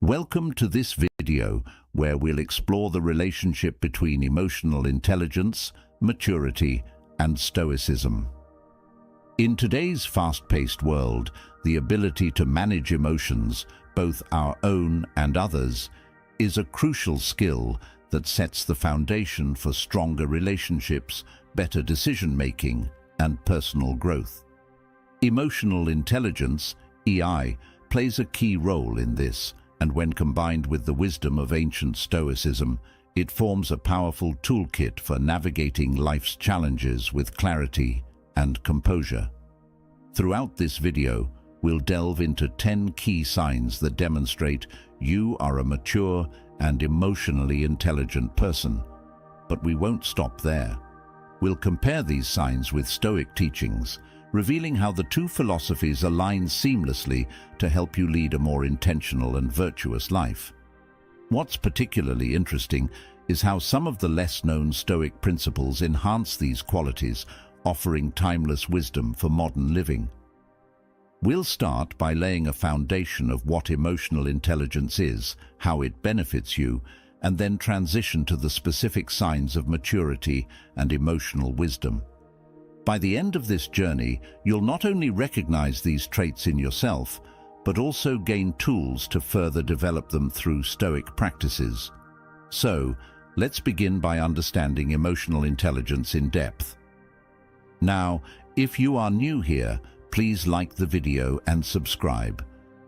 Welcome to this video where we'll explore the relationship between emotional intelligence, maturity, and Stoicism. In today's fast-paced world, the ability to manage emotions, both our own and others, is a crucial skill that sets the foundation for stronger relationships, better decision-making, and personal growth. Emotional intelligence, EI, plays a key role in this, and when combined with the wisdom of ancient Stoicism, it forms a powerful toolkit for navigating life's challenges with clarity and composure. Throughout this video, we'll delve into 10 key signs that demonstrate you are a mature and emotionally intelligent person. But we won't stop there. We'll compare these signs with Stoic teachings, revealing how the two philosophies align seamlessly to help you lead a more intentional and virtuous life. What's particularly interesting is how some of the less-known Stoic principles enhance these qualities, offering timeless wisdom for modern living. We'll start by laying a foundation of what emotional intelligence is, how it benefits you, and then transition to the specific signs of maturity and emotional wisdom. By the end of this journey, you'll not only recognize these traits in yourself, but also gain tools to further develop them through Stoic practices. So, let's begin by understanding emotional intelligence in depth. Now, if you are new here, please like the video and subscribe.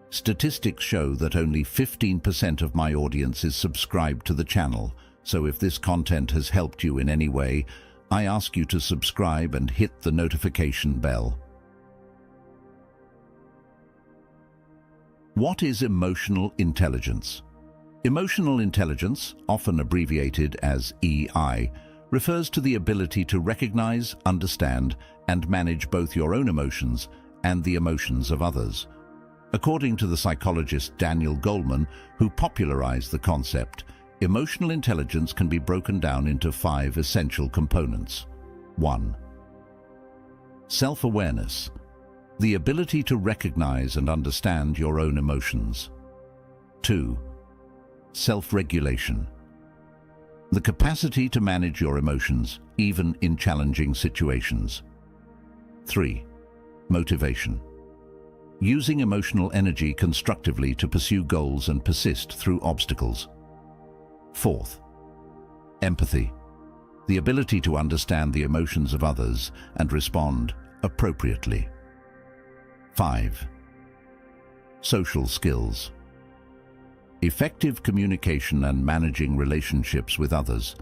Statistics show that only 15% of my audience is subscribed to the channel, so if this content has helped you in any way, I ask you to subscribe and hit the notification bell. What is emotional intelligence? Emotional intelligence, often abbreviated as EI, refers to the ability to recognize, understand, and manage both your own emotions and the emotions of others. According to the psychologist Daniel Goleman, who popularized the concept, emotional intelligence can be broken down into 5 essential components. 1. Self-awareness, the ability to recognize and understand your own emotions. 2. Self-regulation, the capacity to manage your emotions, even in challenging situations. 3. Motivation, using emotional energy constructively to pursue goals and persist through obstacles. 4th, empathy, the ability to understand the emotions of others and respond appropriately. 5. Social skills, effective communication and managing relationships with others.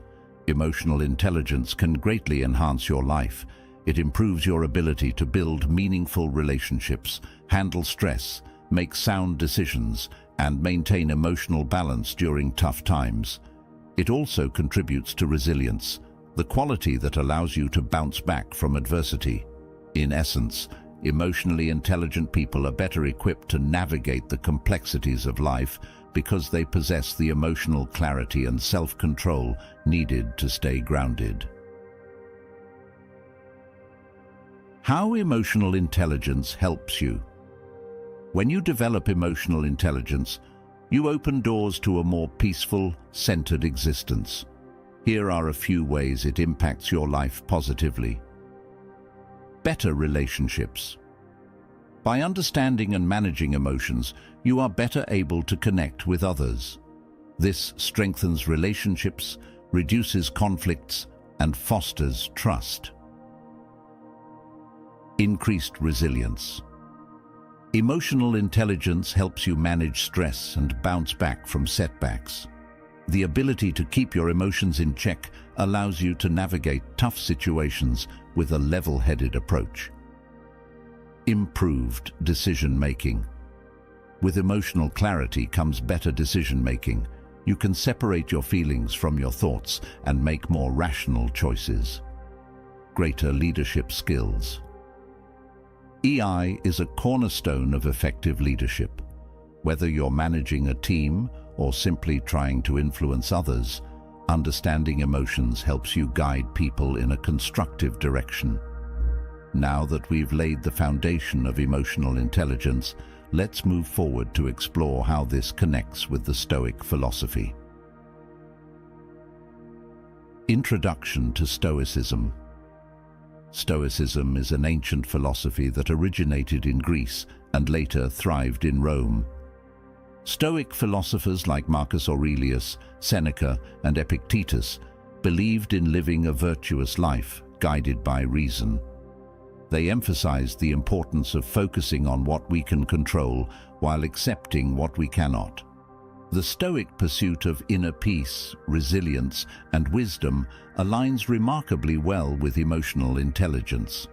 Emotional intelligence can greatly enhance your life. It improves your ability to build meaningful relationships, handle stress, make sound decisions, and maintain emotional balance during tough times. It also contributes to resilience, the quality that allows you to bounce back from adversity. In essence, emotionally intelligent people are better equipped to navigate the complexities of life because they possess the emotional clarity and self-control needed to stay grounded. How emotional intelligence helps you? When you develop emotional intelligence, you open doors to a more peaceful, centered existence. Here are a few ways it impacts your life positively. Better relationships. By understanding and managing emotions, you are better able to connect with others. This strengthens relationships, reduces conflicts, and fosters trust. Increased resilience. Emotional intelligence helps you manage stress and bounce back from setbacks. The ability to keep your emotions in check allows you to navigate tough situations with a level-headed approach. Improved decision-making. With emotional clarity comes better decision-making. You can separate your feelings from your thoughts and make more rational choices. Greater leadership skills. EI is a cornerstone of effective leadership. Whether you're managing a team or simply trying to influence others, understanding emotions helps you guide people in a constructive direction. Now that we've laid the foundation of emotional intelligence, let's move forward to explore how this connects with the Stoic philosophy. Introduction to Stoicism. Stoicism is an ancient philosophy that originated in Greece and later thrived in Rome. Stoic philosophers like Marcus Aurelius, Seneca, and Epictetus believed in living a virtuous life guided by reason. They emphasized the importance of focusing on what we can control while accepting what we cannot. The Stoic pursuit of inner peace, resilience, and wisdom aligns remarkably well with emotional intelligence.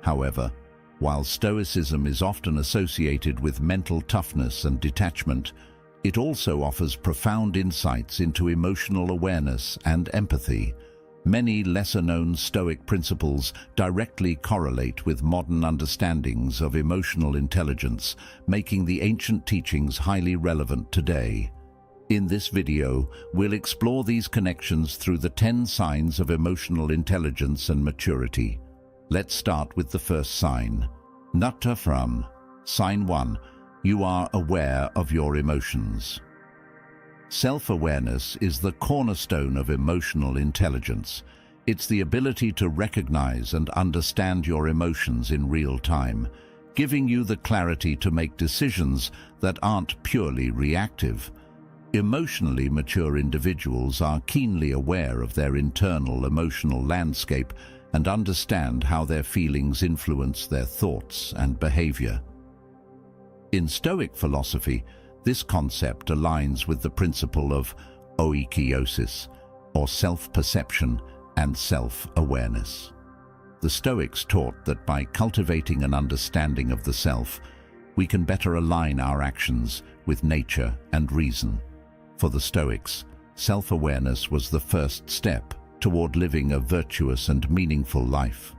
However, while Stoicism is often associated with mental toughness and detachment, it also offers profound insights into emotional awareness and empathy. Many lesser-known Stoic principles directly correlate with modern understandings of emotional intelligence, making the ancient teachings highly relevant today. In this video, we'll explore these connections through the 10 signs of emotional intelligence and maturity. Let's start with the first sign. Nutta from. Sign 1. You are aware of your emotions. Self-awareness is the cornerstone of emotional intelligence. It's the ability to recognize and understand your emotions in real time, giving you the clarity to make decisions that aren't purely reactive. Emotionally mature individuals are keenly aware of their internal emotional landscape and understand how their feelings influence their thoughts and behavior. In Stoic philosophy, this concept aligns with the principle of oikeiosis, or self-perception and self-awareness. The Stoics taught that by cultivating an understanding of the self, we can better align our actions with nature and reason. For the Stoics, self-awareness was the first step toward living a virtuous and meaningful life.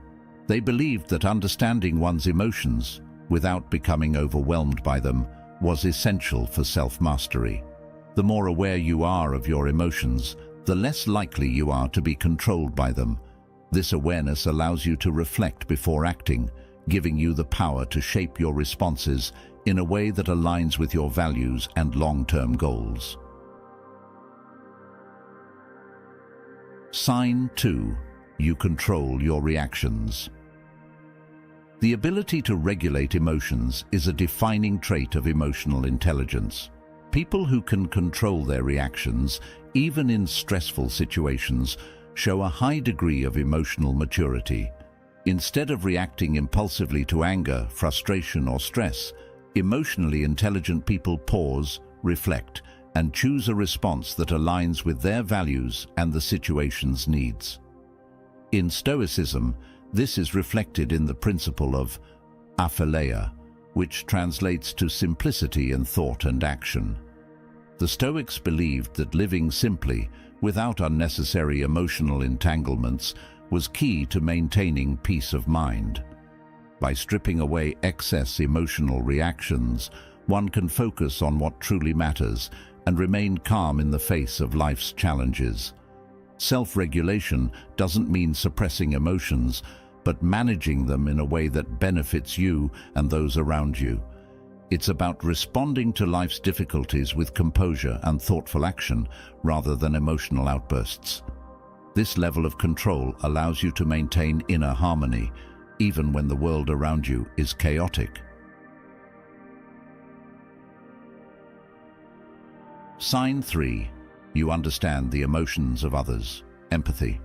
They believed that understanding one's emotions, without becoming overwhelmed by them, was essential for self-mastery. The more aware you are of your emotions, the less likely you are to be controlled by them. This awareness allows you to reflect before acting, giving you the power to shape your responses in a way that aligns with your values and long-term goals. Sign 2. You control your reactions. The ability to regulate emotions is a defining trait of emotional intelligence. People who can control their reactions, even in stressful situations, show a high degree of emotional maturity. Instead of reacting impulsively to anger, frustration, or stress, emotionally intelligent people pause, reflect, and choose a response that aligns with their values and the situation's needs. In Stoicism, this is reflected in the principle of aphileia, which translates to simplicity in thought and action. The Stoics believed that living simply, without unnecessary emotional entanglements, was key to maintaining peace of mind. By stripping away excess emotional reactions, one can focus on what truly matters and remain calm in the face of life's challenges. Self-regulation doesn't mean suppressing emotions, but managing them in a way that benefits you and those around you. It's about responding to life's difficulties with composure and thoughtful action rather than emotional outbursts. This level of control allows you to maintain inner harmony, even when the world around you is chaotic. Sign 3. You understand the emotions of others. Empathy.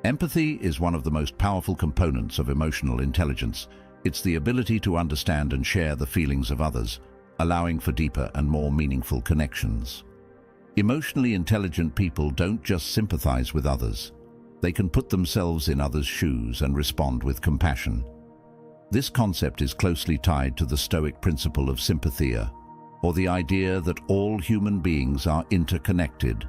Empathy is one of the most powerful components of emotional intelligence. It's the ability to understand and share the feelings of others, allowing for deeper and more meaningful connections. Emotionally intelligent people don't just sympathize with others. They can put themselves in others' shoes and respond with compassion. This concept is closely tied to the Stoic principle of sympatheia, or the idea that all human beings are interconnected.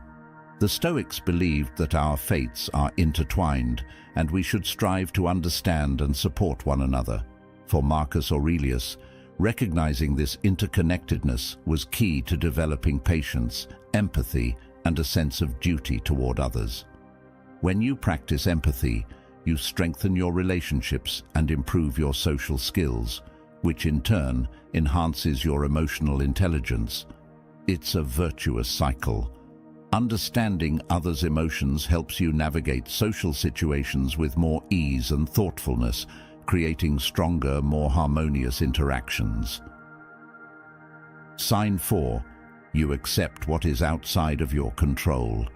The Stoics believed that our fates are intertwined, and we should strive to understand and support one another. For Marcus Aurelius, recognizing this interconnectedness was key to developing patience, empathy, and a sense of duty toward others. When you practice empathy, you strengthen your relationships and improve your social skills, which in turn enhances your emotional intelligence. It's a virtuous cycle. Understanding others' emotions helps you navigate social situations with more ease and thoughtfulness, creating stronger, more harmonious interactions. Sign 4. You accept what is outside of your control.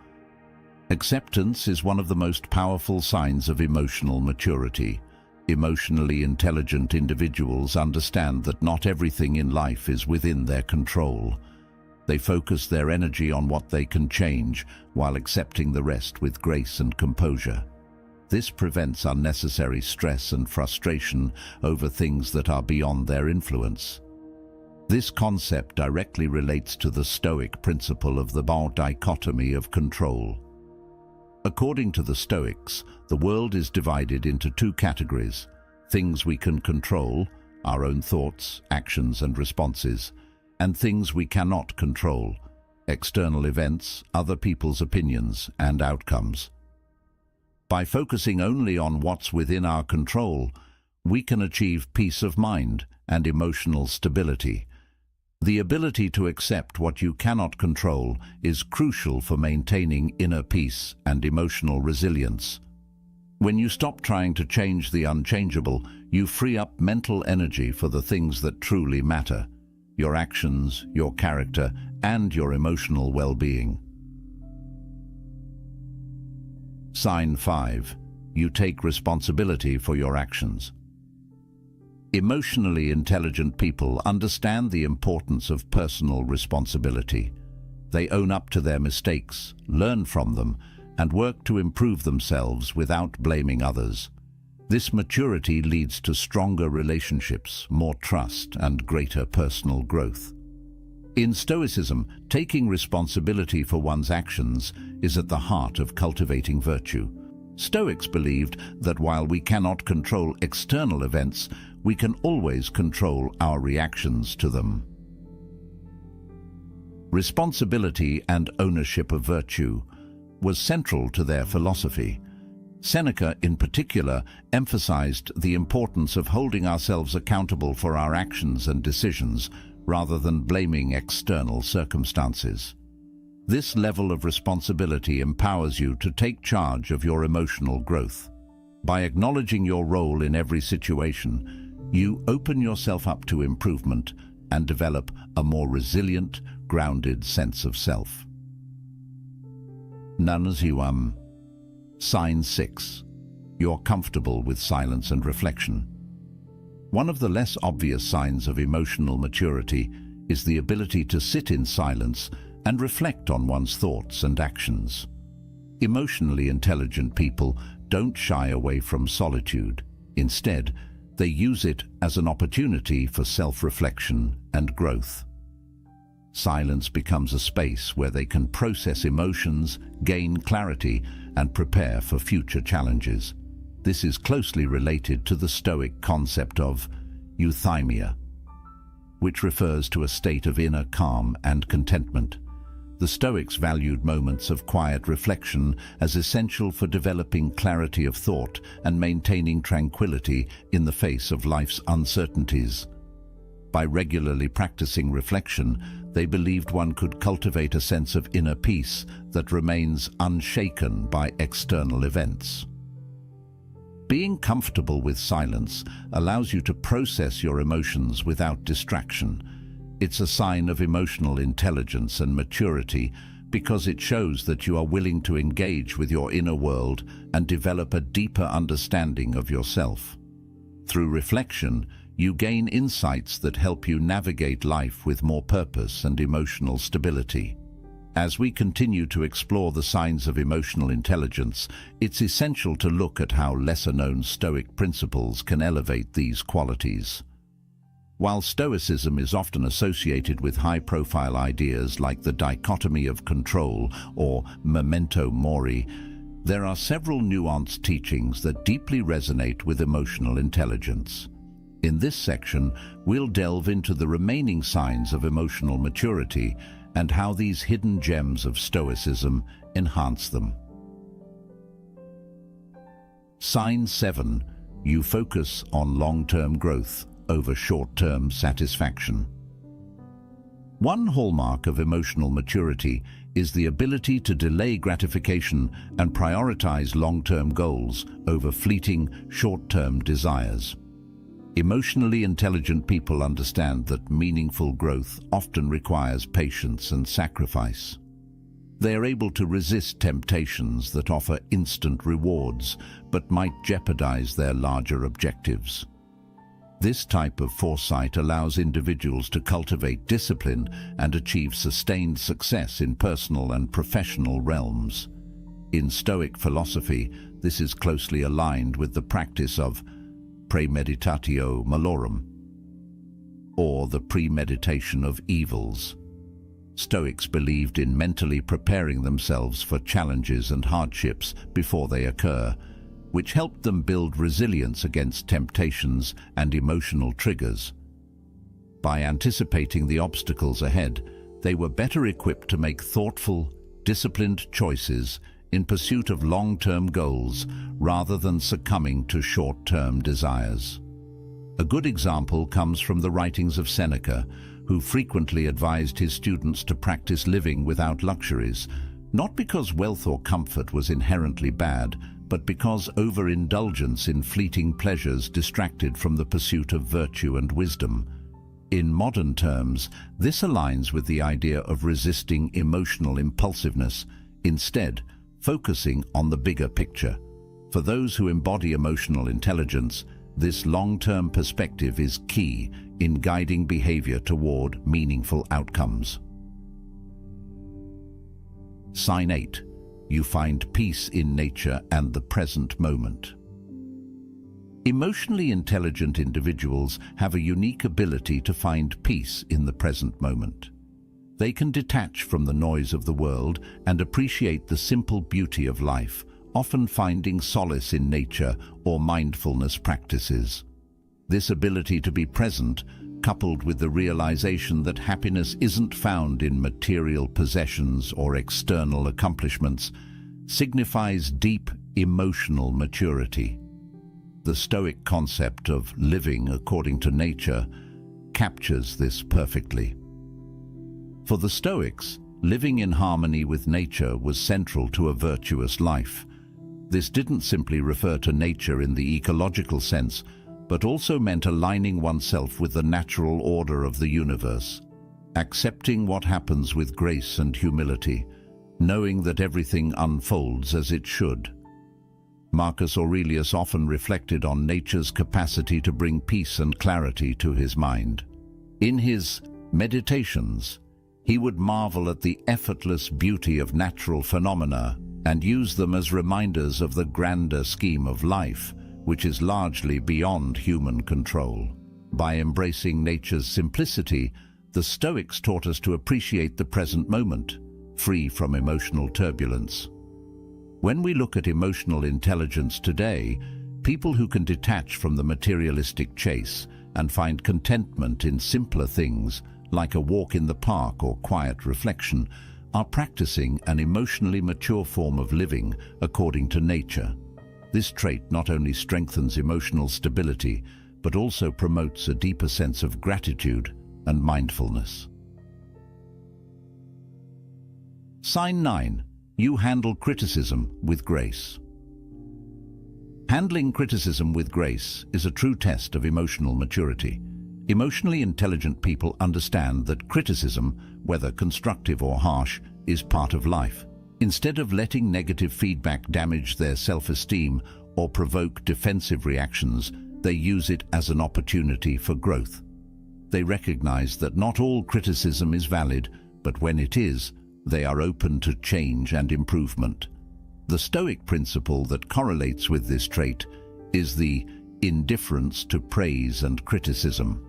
Acceptance is one of the most powerful signs of emotional maturity. Emotionally intelligent individuals understand that not everything in life is within their control. They focus their energy on what they can change, while accepting the rest with grace and composure. This prevents unnecessary stress and frustration over things that are beyond their influence. This concept directly relates to the Stoic principle of the dichotomy of control. According to the Stoics, the world is divided into two categories: things we can control, our own thoughts, actions and responses, and things we cannot control, external events, other people's opinions and outcomes. By focusing only on what's within our control, we can achieve peace of mind and emotional stability. The ability to accept what you cannot control is crucial for maintaining inner peace and emotional resilience. When you stop trying to change the unchangeable, you free up mental energy for the things that truly matter: your actions, your character, and your emotional well-being. Sign 5. You take responsibility for your actions. Emotionally intelligent people understand the importance of personal responsibility. They own up to their mistakes, learn from them, and work to improve themselves without blaming others. This maturity leads to stronger relationships, more trust, and greater personal growth. In Stoicism, taking responsibility for one's actions is at the heart of cultivating virtue. Stoics believed that while we cannot control external events, we can always control our reactions to them. Responsibility and ownership of virtue was central to their philosophy. Seneca, in particular, emphasized the importance of holding ourselves accountable for our actions and decisions, rather than blaming external circumstances. This level of responsibility empowers you to take charge of your emotional growth. By acknowledging your role in every situation, you open yourself up to improvement and develop a more resilient, grounded sense of self. Nuanced. Sign 6. You're comfortable with silence and reflection. One of the less obvious signs of emotional maturity is the ability to sit in silence and reflect on one's thoughts and actions. Emotionally intelligent people don't shy away from solitude. Instead, they use it as an opportunity for self-reflection and growth. Silence becomes a space where they can process emotions, gain clarity, and prepare for future challenges. This is closely related to the Stoic concept of euthymia, which refers to a state of inner calm and contentment. The Stoics valued moments of quiet reflection as essential for developing clarity of thought and maintaining tranquility in the face of life's uncertainties. By regularly practicing reflection, they believed one could cultivate a sense of inner peace that remains unshaken by external events. Being comfortable with silence allows you to process your emotions without distraction. It's a sign of emotional intelligence and maturity because it shows that you are willing to engage with your inner world and develop a deeper understanding of yourself. Through reflection, you gain insights that help you navigate life with more purpose and emotional stability. As we continue to explore the signs of emotional intelligence, it's essential to look at how lesser-known Stoic principles can elevate these qualities. While Stoicism is often associated with high-profile ideas like the dichotomy of control or memento mori, there are several nuanced teachings that deeply resonate with emotional intelligence. In this section, we'll delve into the remaining signs of emotional maturity and how these hidden gems of Stoicism enhance them. Sign 7. You focus on long-term growth over short-term satisfaction. One hallmark of emotional maturity is the ability to delay gratification and prioritize long-term goals over fleeting, short-term desires. Emotionally intelligent people understand that meaningful growth often requires patience and sacrifice. They are able to resist temptations that offer instant rewards but might jeopardize their larger objectives. This type of foresight allows individuals to cultivate discipline and achieve sustained success in personal and professional realms. In Stoic philosophy, this is closely aligned with the practice of premeditatio malorum, or the premeditation of evils. Stoics believed in mentally preparing themselves for challenges and hardships before they occur, which helped them build resilience against temptations and emotional triggers. By anticipating the obstacles ahead, they were better equipped to make thoughtful, disciplined choices in pursuit of long-term goals rather than succumbing to short-term desires. A good example comes from the writings of Seneca, who frequently advised his students to practice living without luxuries, not because wealth or comfort was inherently bad, but because overindulgence in fleeting pleasures distracted from the pursuit of virtue and wisdom. In modern terms, this aligns with the idea of resisting emotional impulsiveness, instead focusing on the bigger picture. For those who embody emotional intelligence, this long-term perspective is key in guiding behavior toward meaningful outcomes. Sign 8. You find peace in nature and the present moment. Emotionally intelligent individuals have a unique ability to find peace in the present moment. They can detach from the noise of the world and appreciate the simple beauty of life, often finding solace in nature or mindfulness practices. This ability to be present, coupled with the realization that happiness isn't found in material possessions or external accomplishments, signifies deep emotional maturity. The Stoic concept of living according to nature captures this perfectly. For the Stoics, living in harmony with nature was central to a virtuous life. This didn't simply refer to nature in the ecological sense, but also meant aligning oneself with the natural order of the universe, accepting what happens with grace and humility, knowing that everything unfolds as it should. Marcus Aurelius often reflected on nature's capacity to bring peace and clarity to his mind. In his Meditations, he would marvel at the effortless beauty of natural phenomena and use them as reminders of the grander scheme of life, which is largely beyond human control. By embracing nature's simplicity, the Stoics taught us to appreciate the present moment, free from emotional turbulence. When we look at emotional intelligence today, people who can detach from the materialistic chase and find contentment in simpler things, like a walk in the park or quiet reflection, are practicing an emotionally mature form of living according to nature. This trait not only strengthens emotional stability, but also promotes a deeper sense of gratitude and mindfulness. Sign 9. You handle criticism with grace. Handling criticism with grace is a true test of emotional maturity. Emotionally intelligent people understand that criticism, whether constructive or harsh, is part of life. Instead of letting negative feedback damage their self-esteem or provoke defensive reactions, they use it as an opportunity for growth. They recognize that not all criticism is valid, but when it is, they are open to change and improvement. The Stoic principle that correlates with this trait is the indifference to praise and criticism.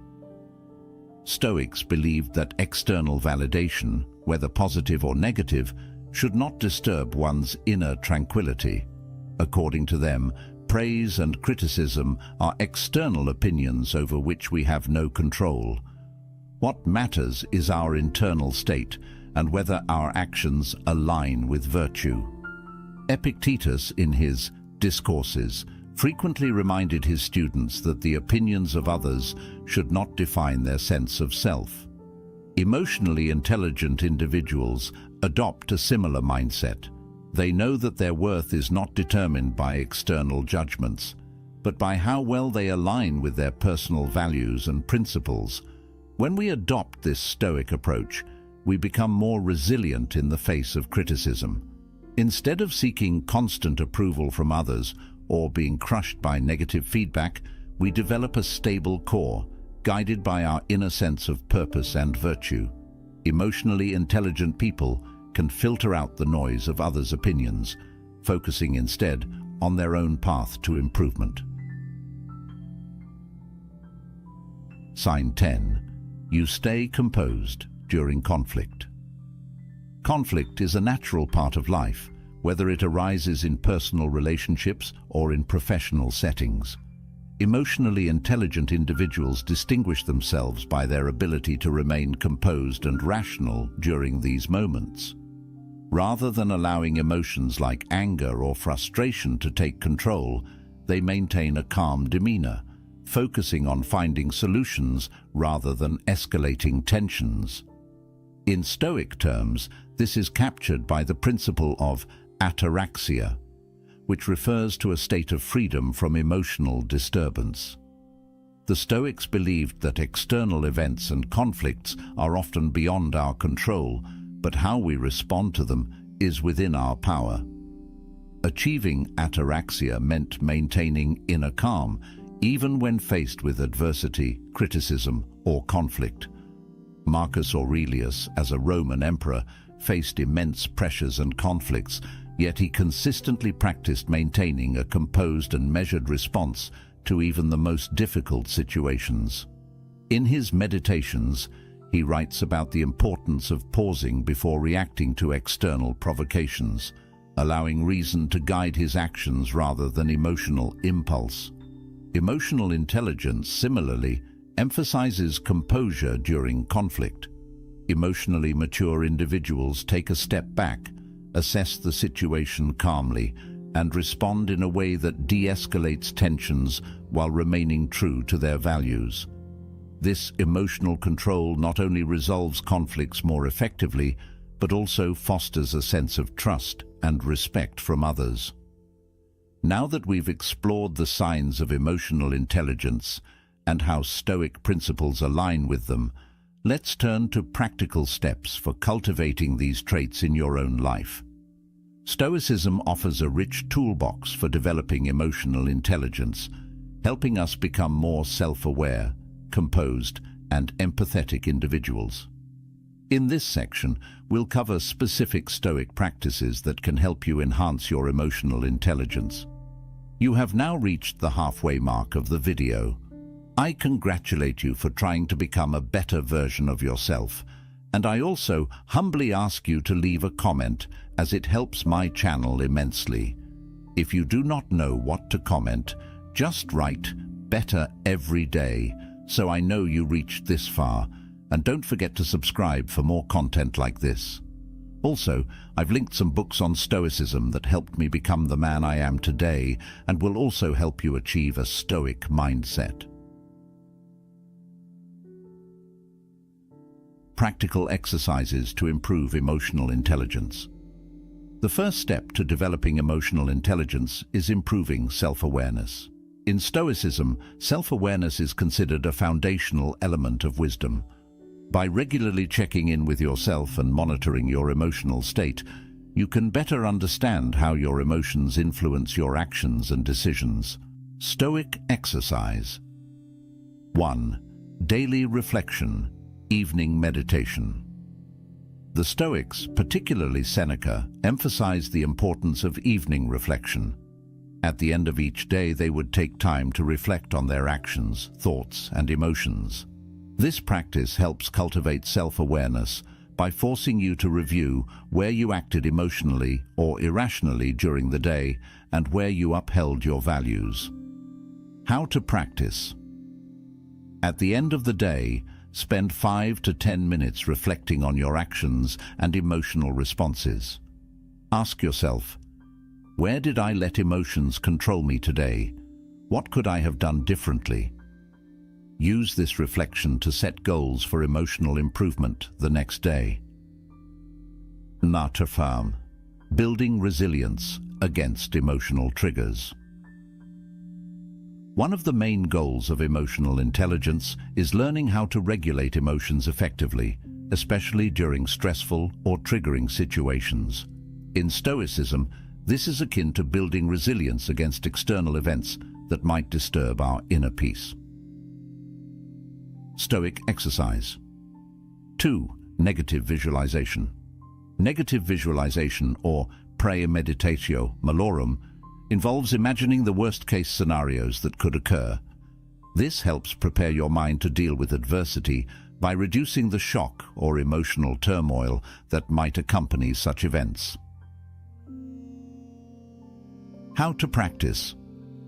Stoics believed that external validation, whether positive or negative, should not disturb one's inner tranquility. According to them, praise and criticism are external opinions over which we have no control. What matters is our internal state and whether our actions align with virtue. Epictetus, in his Discourses, frequently reminded his students that the opinions of others should not define their sense of self. Emotionally intelligent individuals adopt a similar mindset. They know that their worth is not determined by external judgments, but by how well they align with their personal values and principles. When we adopt this Stoic approach, we become more resilient in the face of criticism. Instead of seeking constant approval from others or being crushed by negative feedback, we develop a stable core, guided by our inner sense of purpose and virtue. Emotionally intelligent people can filter out the noise of others' opinions, focusing instead on their own path to improvement. Sign 10. You stay composed during conflict. Conflict is a natural part of life, whether it arises in personal relationships or in professional settings. Emotionally intelligent individuals distinguish themselves by their ability to remain composed and rational during these moments. Rather than allowing emotions like anger or frustration to take control, they maintain a calm demeanor, focusing on finding solutions rather than escalating tensions. In Stoic terms, this is captured by the principle of ataraxia, which refers to a state of freedom from emotional disturbance. The Stoics believed that external events and conflicts are often beyond our control, but how we respond to them is within our power. Achieving ataraxia meant maintaining inner calm, even when faced with adversity, criticism, or conflict. Marcus Aurelius, as a Roman emperor, faced immense pressures and conflicts, yet he consistently practiced maintaining a composed and measured response to even the most difficult situations. In his Meditations, he writes about the importance of pausing before reacting to external provocations, allowing reason to guide his actions rather than emotional impulse. Emotional intelligence, similarly, emphasizes composure during conflict. Emotionally mature individuals take a step back, assess the situation calmly, and respond in a way that de-escalates tensions while remaining true to their values. This emotional control not only resolves conflicts more effectively, but also fosters a sense of trust and respect from others. Now that we've explored the signs of emotional intelligence and how Stoic principles align with them, let's turn to practical steps for cultivating these traits in your own life. Stoicism offers a rich toolbox for developing emotional intelligence, helping us become more self-aware, composed, and empathetic individuals. In this section, we'll cover specific Stoic practices that can help you enhance your emotional intelligence. You have now reached the halfway mark of the video. I congratulate you for trying to become a better version of yourself, and I also humbly ask you to leave a comment, as it helps my channel immensely. If you do not know what to comment, just write "better every day" so I know you reached this far, and don't forget to subscribe for more content like this. Also, I've linked some books on Stoicism that helped me become the man I am today and will also help you achieve a Stoic mindset. Practical exercises to improve emotional intelligence. The first step to developing emotional intelligence is improving self-awareness. In Stoicism, self-awareness is considered a foundational element of wisdom. By regularly checking in with yourself and monitoring your emotional state, you can better understand how your emotions influence your actions and decisions. Stoic exercise. 1. Daily reflection. Evening meditation. The Stoics, particularly Seneca, emphasized the importance of evening reflection. At the end of each day, they would take time to reflect on their actions, thoughts, and emotions. This practice helps cultivate self-awareness by forcing you to review where you acted emotionally or irrationally during the day and where you upheld your values. How to practice. At the end of the day, spend 5 to 10 minutes reflecting on your actions and emotional responses. Ask yourself, where did I let emotions control me today, What could I have done differently? Use this reflection to set goals for emotional improvement the next day. Narterfarm, building resilience against emotional triggers. One of the main goals of emotional intelligence is learning how to regulate emotions effectively, especially during stressful or triggering situations. In Stoicism, this is akin to building resilience against external events that might disturb our inner peace. Stoic exercise. 2. Negative visualization. Negative visualization, or premeditatio malorum, involves imagining the worst-case scenarios that could occur. This helps prepare your mind to deal with adversity by reducing the shock or emotional turmoil that might accompany such events. How to practice.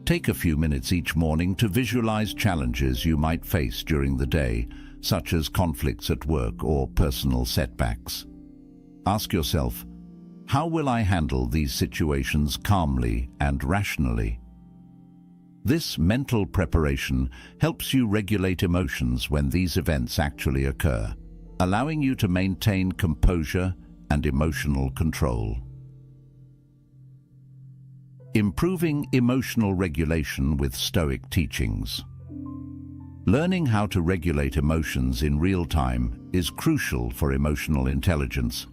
Take a few minutes each morning to visualize challenges you might face during the day, such as conflicts at work or personal setbacks. Ask yourself, how will I handle these situations calmly and rationally? This mental preparation helps you regulate emotions when these events actually occur, allowing you to maintain composure and emotional control. Improving emotional regulation with Stoic teachings. Learning how to regulate emotions in real time is crucial for emotional intelligence.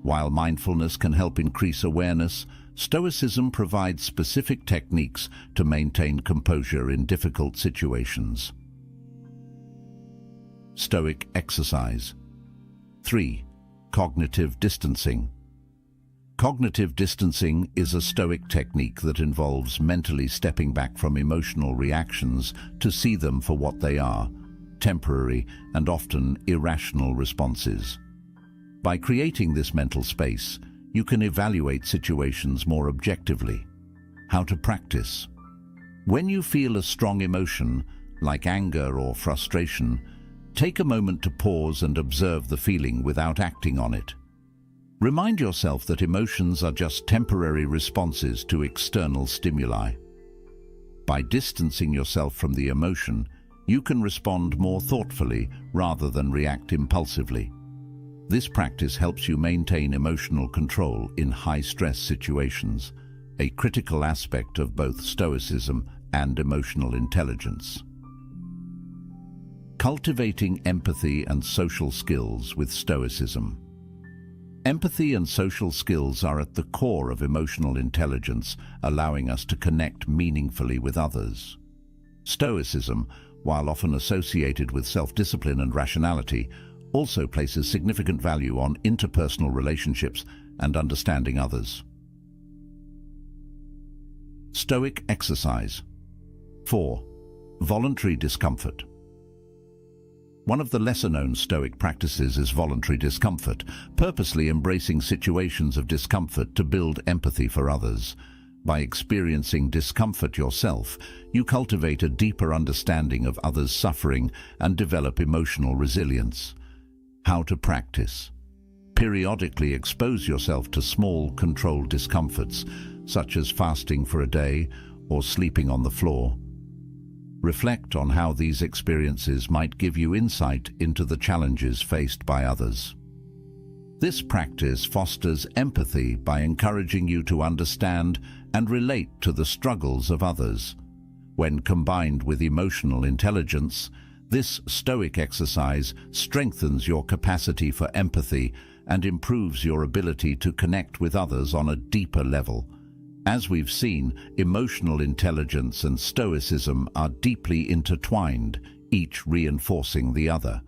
While mindfulness can help increase awareness, Stoicism provides specific techniques to maintain composure in difficult situations. Stoic exercise. 3. Cognitive distancing. Cognitive distancing is a Stoic technique that involves mentally stepping back from emotional reactions to see them for what they are, temporary and often irrational responses. By creating this mental space, you can evaluate situations more objectively. How to practice. When you feel a strong emotion, like anger or frustration, take a moment to pause and observe the feeling without acting on it. Remind yourself that emotions are just temporary responses to external stimuli. By distancing yourself from the emotion, you can respond more thoughtfully rather than react impulsively. This practice helps you maintain emotional control in high-stress situations, a critical aspect of both Stoicism and emotional intelligence. Cultivating empathy and social skills with Stoicism. Empathy and social skills are at the core of emotional intelligence, allowing us to connect meaningfully with others. Stoicism, while often associated with self-discipline and rationality, also places significant value on interpersonal relationships and understanding others. Stoic exercise. 4. Voluntary discomfort. One of the lesser-known Stoic practices is voluntary discomfort, purposely embracing situations of discomfort to build empathy for others. By experiencing discomfort yourself, you cultivate a deeper understanding of others' suffering and develop emotional resilience. How to practice. Periodically expose yourself to small, controlled discomforts, such as fasting for a day or sleeping on the floor. Reflect on how these experiences might give you insight into the challenges faced by others. This practice fosters empathy by encouraging you to understand and relate to the struggles of others. When combined with emotional intelligence, this Stoic exercise strengthens your capacity for empathy and improves your ability to connect with others on a deeper level. As we've seen, emotional intelligence and Stoicism are deeply intertwined, each reinforcing the other.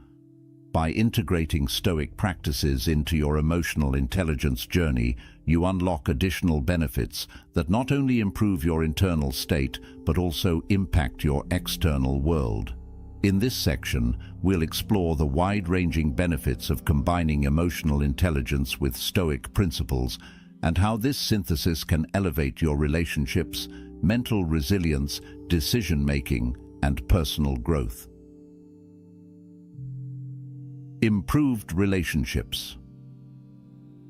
By integrating Stoic practices into your emotional intelligence journey, you unlock additional benefits that not only improve your internal state, but also impact your external world. In this section, we'll explore the wide-ranging benefits of combining emotional intelligence with Stoic principles and how this synthesis can elevate your relationships, mental resilience, decision-making, and personal growth. Improved relationships.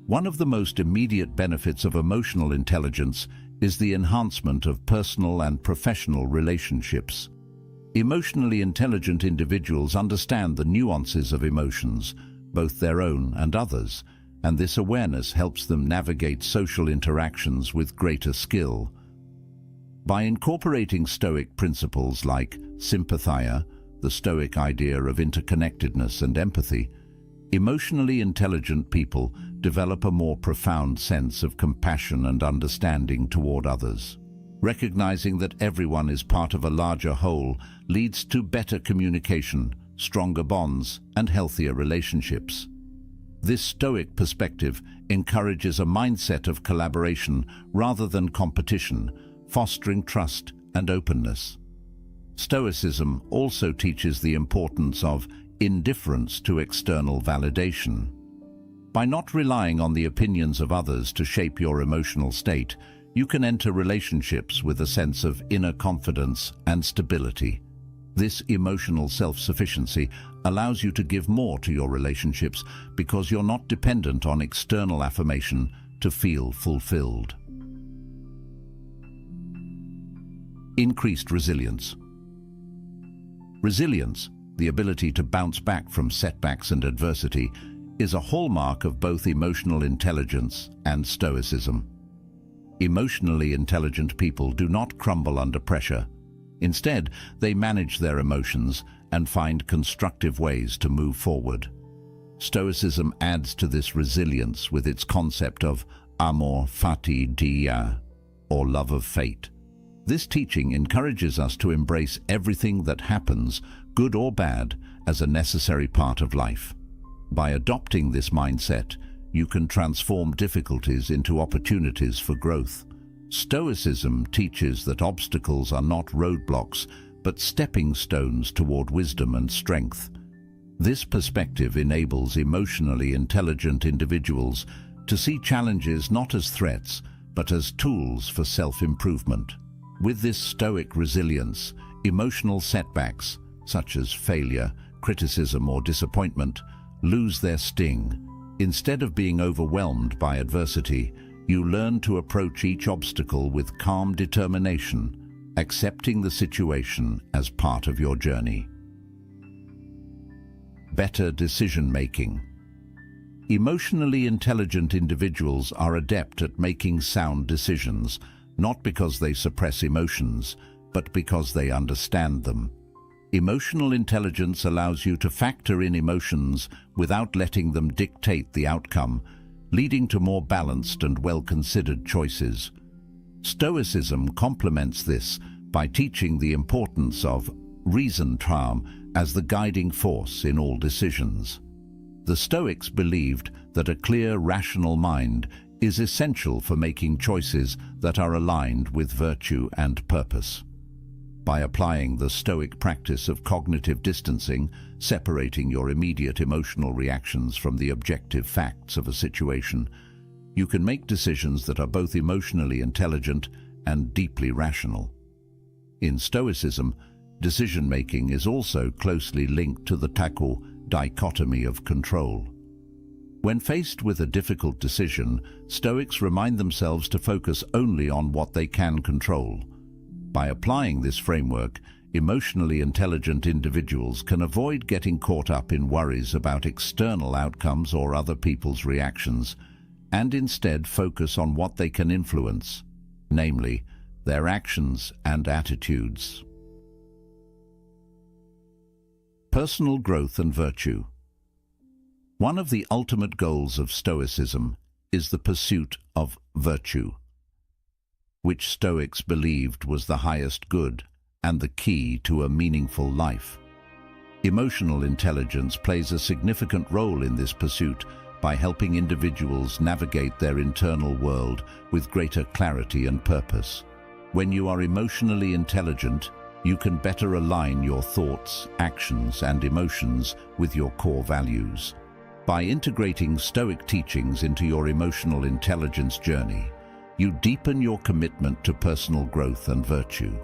One of the most immediate benefits of emotional intelligence is the enhancement of personal and professional relationships. Emotionally intelligent individuals understand the nuances of emotions, both their own and others, and this awareness helps them navigate social interactions with greater skill. By incorporating Stoic principles like sympathia, the Stoic idea of interconnectedness and empathy, emotionally intelligent people develop a more profound sense of compassion and understanding toward others. Recognizing that everyone is part of a larger whole leads to better communication, stronger bonds, and healthier relationships. This Stoic perspective encourages a mindset of collaboration rather than competition, fostering trust and openness. Stoicism also teaches the importance of indifference to external validation. By not relying on the opinions of others to shape your emotional state, you can enter relationships with a sense of inner confidence and stability. This emotional self-sufficiency allows you to give more to your relationships because you're not dependent on external affirmation to feel fulfilled. Increased resilience. Resilience, the ability to bounce back from setbacks and adversity, is a hallmark of both emotional intelligence and Stoicism. Emotionally intelligent people do not crumble under pressure. Instead, they manage their emotions and find constructive ways to move forward. Stoicism adds to this resilience with its concept of amor fati dia, or love of fate. This teaching encourages us to embrace everything that happens, good or bad, as a necessary part of life. By adopting this mindset, you can transform difficulties into opportunities for growth. Stoicism teaches that obstacles are not roadblocks, but stepping stones toward wisdom and strength. This perspective enables emotionally intelligent individuals to see challenges not as threats, but as tools for self-improvement. With this Stoic resilience, emotional setbacks, such as failure, criticism, or disappointment, lose their sting. Instead of being overwhelmed by adversity, you learn to approach each obstacle with calm determination, accepting the situation as part of your journey. Better decision-making. Emotionally intelligent individuals are adept at making sound decisions, not because they suppress emotions, but because they understand them. Emotional intelligence allows you to factor in emotions without letting them dictate the outcome, leading to more balanced and well-considered choices. Stoicism complements this by teaching the importance of reason as the guiding force in all decisions. The Stoics believed that a clear, rational mind is essential for making choices that are aligned with virtue and purpose. By applying the Stoic practice of cognitive distancing, separating your immediate emotional reactions from the objective facts of a situation, you can make decisions that are both emotionally intelligent and deeply rational. In Stoicism, decision-making is also closely linked to the Taco dichotomy of control. When faced with a difficult decision, Stoics remind themselves to focus only on what they can control. By applying this framework, emotionally intelligent individuals can avoid getting caught up in worries about external outcomes or other people's reactions, and instead focus on what they can influence, namely, their actions and attitudes. Personal growth and virtue. One of the ultimate goals of Stoicism is the pursuit of virtue, which Stoics believed was the highest good and the key to a meaningful life. Emotional intelligence plays a significant role in this pursuit by helping individuals navigate their internal world with greater clarity and purpose. When you are emotionally intelligent, you can better align your thoughts, actions, and emotions with your core values. By integrating Stoic teachings into your emotional intelligence journey, you deepen your commitment to personal growth and virtue.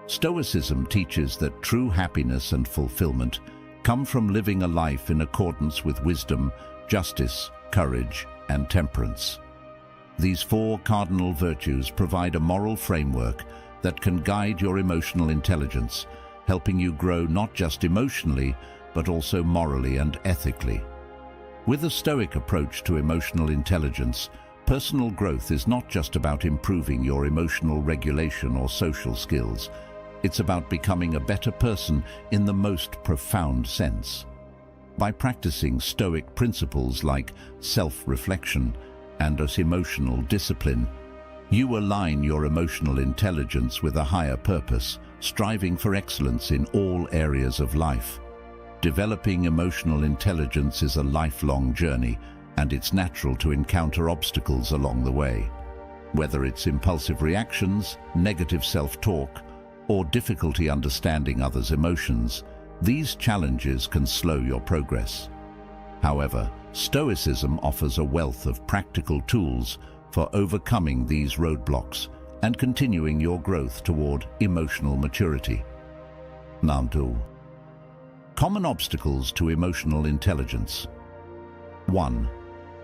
Stoicism teaches that true happiness and fulfillment come from living a life in accordance with wisdom, justice, courage, and temperance. These four cardinal virtues provide a moral framework that can guide your emotional intelligence, helping you grow not just emotionally, but also morally and ethically. With a Stoic approach to emotional intelligence, personal growth is not just about improving your emotional regulation or social skills. It's about becoming a better person in the most profound sense. By practicing Stoic principles like self-reflection and emotional discipline, you align your emotional intelligence with a higher purpose, striving for excellence in all areas of life. Developing emotional intelligence is a lifelong journey, and it's natural to encounter obstacles along the way. Whether it's impulsive reactions, negative self-talk, or difficulty understanding others' emotions, these challenges can slow your progress. However, Stoicism offers a wealth of practical tools for overcoming these roadblocks and continuing your growth toward emotional maturity. Nandu. Common obstacles to emotional intelligence. 1.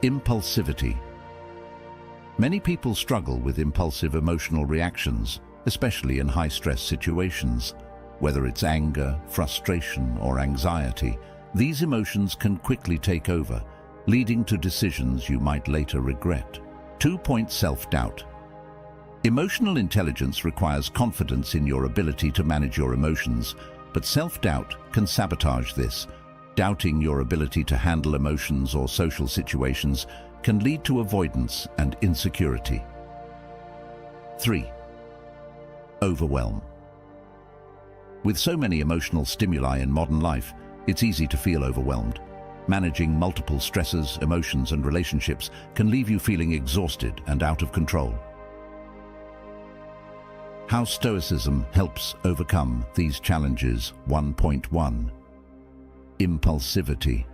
Impulsivity. Many people struggle with impulsive emotional reactions, especially in high-stress situations. Whether it's anger, frustration, or anxiety, these emotions can quickly take over, leading to decisions you might later regret. 2. Self-doubt. Emotional intelligence requires confidence in your ability to manage your emotions, but self-doubt can sabotage this. Doubting your ability to handle emotions or social situations can lead to avoidance and insecurity. 3. Overwhelm. With so many emotional stimuli in modern life, it's easy to feel overwhelmed. Managing multiple stresses, emotions, and relationships can leave you feeling exhausted and out of control. How Stoicism helps overcome these challenges. 1.1. Impulsivity.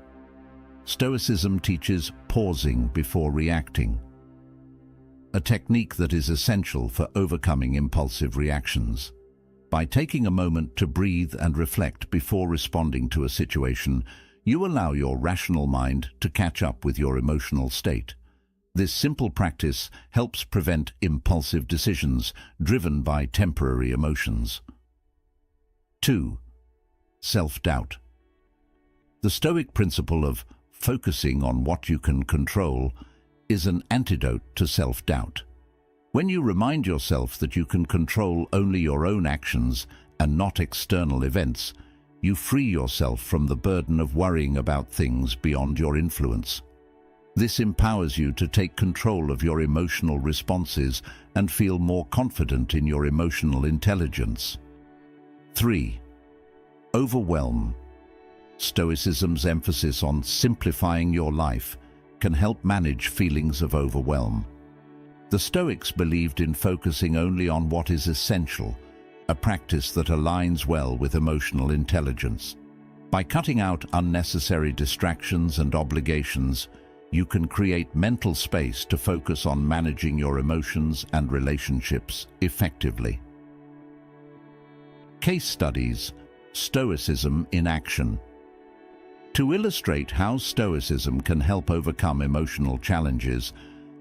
Stoicism teaches pausing before reacting, a technique that is essential for overcoming impulsive reactions. By taking a moment to breathe and reflect before responding to a situation, you allow your rational mind to catch up with your emotional state. This simple practice helps prevent impulsive decisions driven by temporary emotions. 2. Self-doubt. The Stoic principle of focusing on what you can control is an antidote to self-doubt. When you remind yourself that you can control only your own actions and not external events, you free yourself from the burden of worrying about things beyond your influence. This empowers you to take control of your emotional responses and feel more confident in your emotional intelligence. 3. Overwhelm. Stoicism's emphasis on simplifying your life can help manage feelings of overwhelm. The Stoics believed in focusing only on what is essential, a practice that aligns well with emotional intelligence. By cutting out unnecessary distractions and obligations, you can create mental space to focus on managing your emotions and relationships effectively. Case studies: Stoicism in action. To illustrate how Stoicism can help overcome emotional challenges,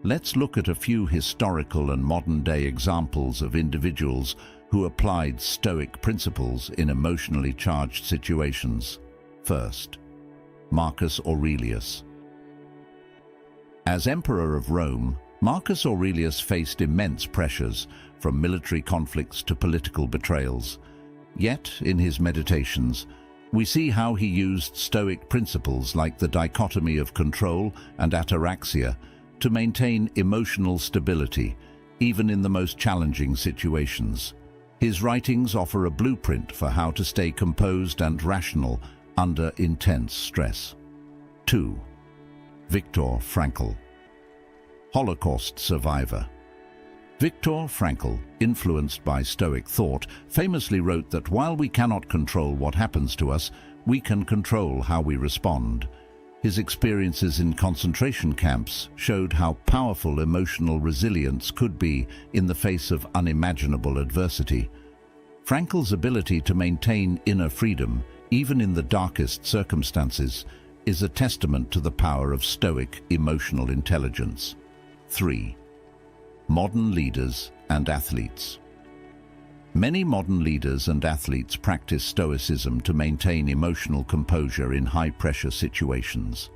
let's look at a few historical and modern-day examples of individuals who applied Stoic principles in emotionally charged situations. First, Marcus Aurelius. As Emperor of Rome, Marcus Aurelius faced immense pressures, from military conflicts to political betrayals. Yet, in his meditations, we see how he used Stoic principles like the dichotomy of control and ataraxia to maintain emotional stability, even in the most challenging situations. His writings offer a blueprint for how to stay composed and rational under intense stress. 2. Viktor Frankl. Holocaust survivor. Viktor Frankl, influenced by Stoic thought, famously wrote that while we cannot control what happens to us, we can control how we respond. His experiences in concentration camps showed how powerful emotional resilience could be in the face of unimaginable adversity. Frankl's ability to maintain inner freedom, even in the darkest circumstances, is a testament to the power of Stoic emotional intelligence. 3. Modern leaders and athletes. Many modern leaders and athletes practice Stoicism to maintain emotional composure in high-pressure situations.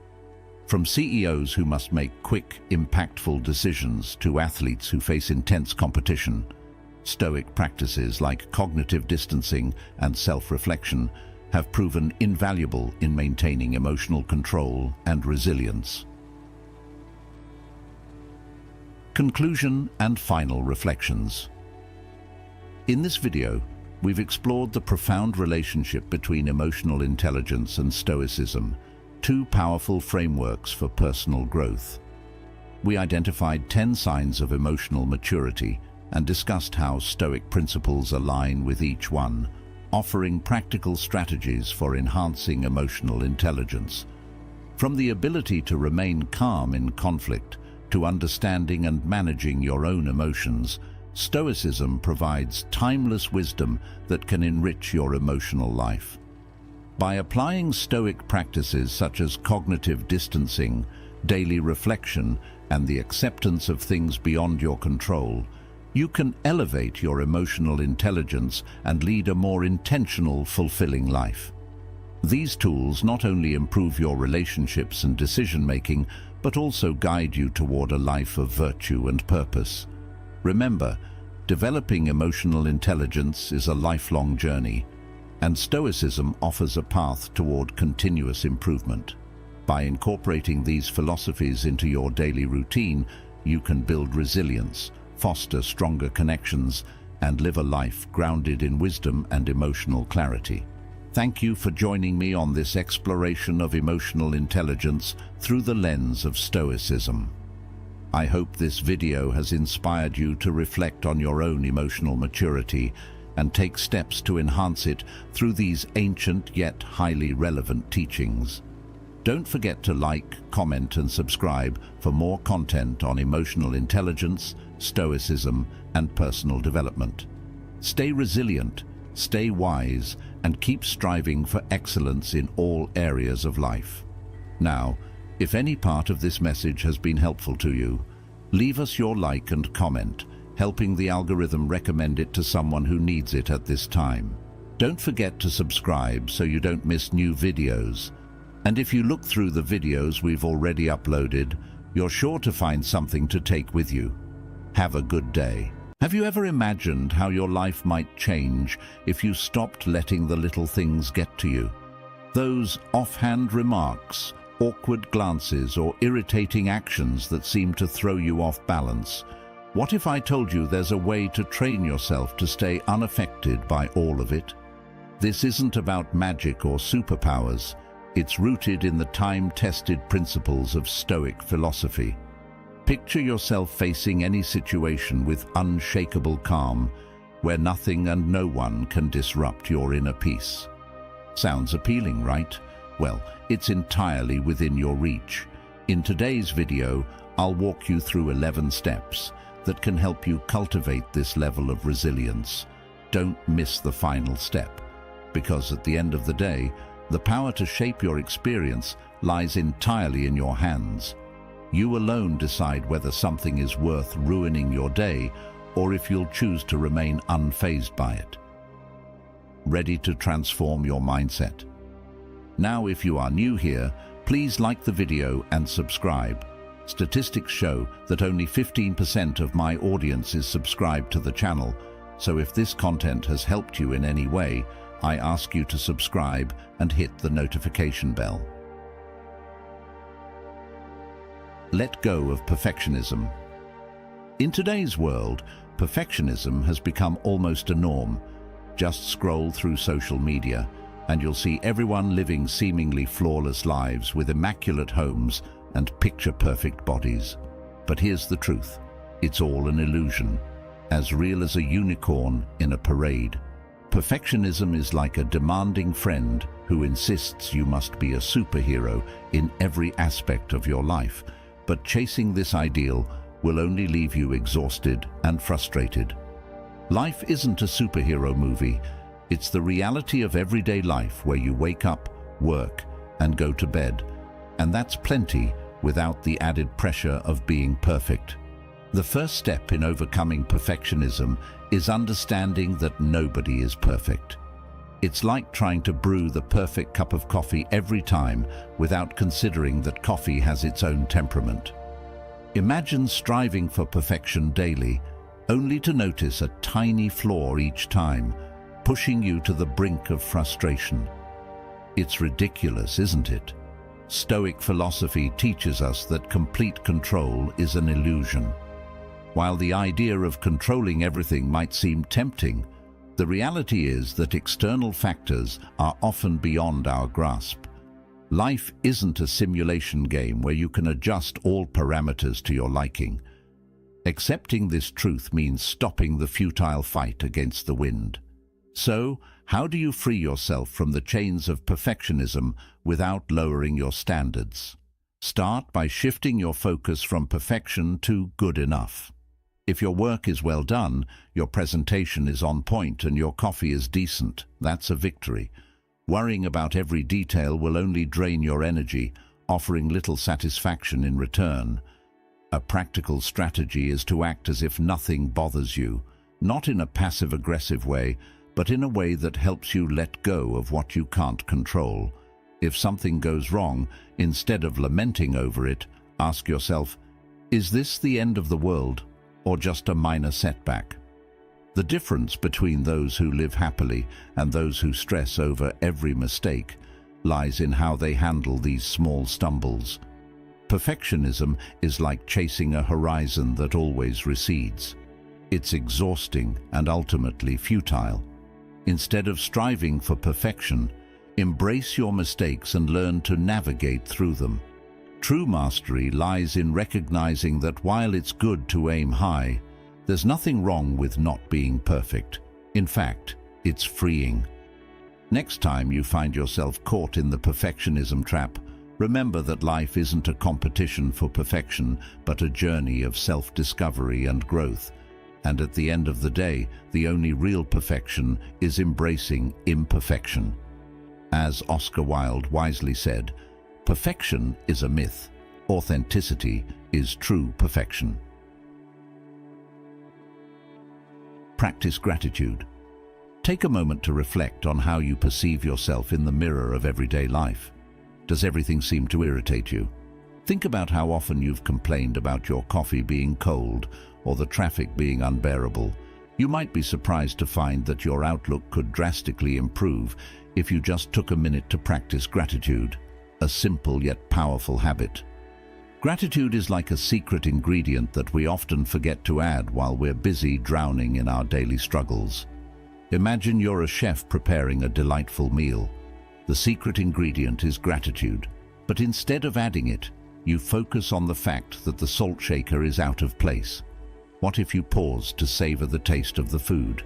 From CEOs who must make quick, impactful decisions to athletes who face intense competition, Stoic practices like cognitive distancing and self-reflection have proven invaluable in maintaining emotional control and resilience. Conclusion and final reflections. In this video, we've explored the profound relationship between emotional intelligence and Stoicism, two powerful frameworks for personal growth. We identified 10 signs of emotional maturity and discussed how Stoic principles align with each one, offering practical strategies for enhancing emotional intelligence. From the ability to remain calm in conflict to understanding and managing your own emotions, Stoicism provides timeless wisdom that can enrich your emotional life. By applying Stoic practices such as cognitive distancing, daily reflection, and the acceptance of things beyond your control, you can elevate your emotional intelligence and lead a more intentional, fulfilling life. These tools not only improve your relationships and decision-making, but also guide you toward a life of virtue and purpose. Remember, developing emotional intelligence is a lifelong journey, and Stoicism offers a path toward continuous improvement. By incorporating these philosophies into your daily routine, you can build resilience, foster stronger connections, and live a life grounded in wisdom and emotional clarity. Thank you for joining me on this exploration of emotional intelligence through the lens of Stoicism. I hope this video has inspired you to reflect on your own emotional maturity and take steps to enhance it through these ancient yet highly relevant teachings. Don't forget to like, comment, and subscribe for more content on emotional intelligence, Stoicism, and personal development. Stay resilient, stay wise, and keep striving for excellence in all areas of life. Now, if any part of this message has been helpful to you, leave us your like and comment, helping the algorithm recommend it to someone who needs it at this time. Don't forget to subscribe so you don't miss new videos. And if you look through the videos we've already uploaded, you're sure to find something to take with you. Have a good day. Have you ever imagined how your life might change if you stopped letting the little things get to you? Those offhand remarks, awkward glances, or irritating actions that seem to throw you off balance. What if I told you there's a way to train yourself to stay unaffected by all of it? This isn't about magic or superpowers. It's rooted in the time-tested principles of Stoic philosophy. Picture yourself facing any situation with unshakable calm, where nothing and no one can disrupt your inner peace. Sounds appealing, right? Well, it's entirely within your reach. In today's video, I'll walk you through 11 steps that can help you cultivate this level of resilience. Don't miss the final step, because at the end of the day, the power to shape your experience lies entirely in your hands. You alone decide whether something is worth ruining your day or if you'll choose to remain unfazed by it. Ready to transform your mindset? Now, if you are new here, please like the video and subscribe. Statistics show that only 15% of my audience is subscribed to the channel, so if this content has helped you in any way, I ask you to subscribe and hit the notification bell. Let go of perfectionism. In today's world, perfectionism has become almost a norm. Just scroll through social media, and you'll see everyone living seemingly flawless lives with immaculate homes and picture-perfect bodies. But here's the truth. It's all an illusion, as real as a unicorn in a parade. Perfectionism is like a demanding friend who insists you must be a superhero in every aspect of your life, but chasing this ideal will only leave you exhausted and frustrated. Life isn't a superhero movie. It's the reality of everyday life where you wake up, work, and go to bed. And that's plenty without the added pressure of being perfect. The first step in overcoming perfectionism is understanding that nobody is perfect. It's like trying to brew the perfect cup of coffee every time without considering that coffee has its own temperament. Imagine striving for perfection daily, only to notice a tiny flaw each time, pushing you to the brink of frustration. It's ridiculous, isn't it? Stoic philosophy teaches us that complete control is an illusion. While the idea of controlling everything might seem tempting, the reality is that external factors are often beyond our grasp. Life isn't a simulation game where you can adjust all parameters to your liking. Accepting this truth means stopping the futile fight against the wind. So, how do you free yourself from the chains of perfectionism without lowering your standards? Start by shifting your focus from perfection to good enough. If your work is well done, your presentation is on point, and your coffee is decent, that's a victory. Worrying about every detail will only drain your energy, offering little satisfaction in return. A practical strategy is to act as if nothing bothers you, not in a passive-aggressive way, but in a way that helps you let go of what you can't control. If something goes wrong, instead of lamenting over it, ask yourself, is this the end of the world, or just a minor setback? The difference between those who live happily and those who stress over every mistake lies in how they handle these small stumbles. Perfectionism is like chasing a horizon that always recedes. It's exhausting and ultimately futile. Instead of striving for perfection, embrace your mistakes and learn to navigate through them. True mastery lies in recognizing that while it's good to aim high, there's nothing wrong with not being perfect. In fact, it's freeing. Next time you find yourself caught in the perfectionism trap, remember that life isn't a competition for perfection, but a journey of self-discovery and growth. And at the end of the day, the only real perfection is embracing imperfection. As Oscar Wilde wisely said, perfection is a myth. Authenticity is true perfection. Practice gratitude. Take a moment to reflect on how you perceive yourself in the mirror of everyday life. Does everything seem to irritate you? Think about how often you've complained about your coffee being cold or the traffic being unbearable. You might be surprised to find that your outlook could drastically improve if you just took a minute to practice gratitude, a simple yet powerful habit. Gratitude is like a secret ingredient that we often forget to add while we're busy drowning in our daily struggles. Imagine you're a chef preparing a delightful meal. The secret ingredient is gratitude, but instead of adding it, you focus on the fact that the salt shaker is out of place. What if you paused to savor the taste of the food?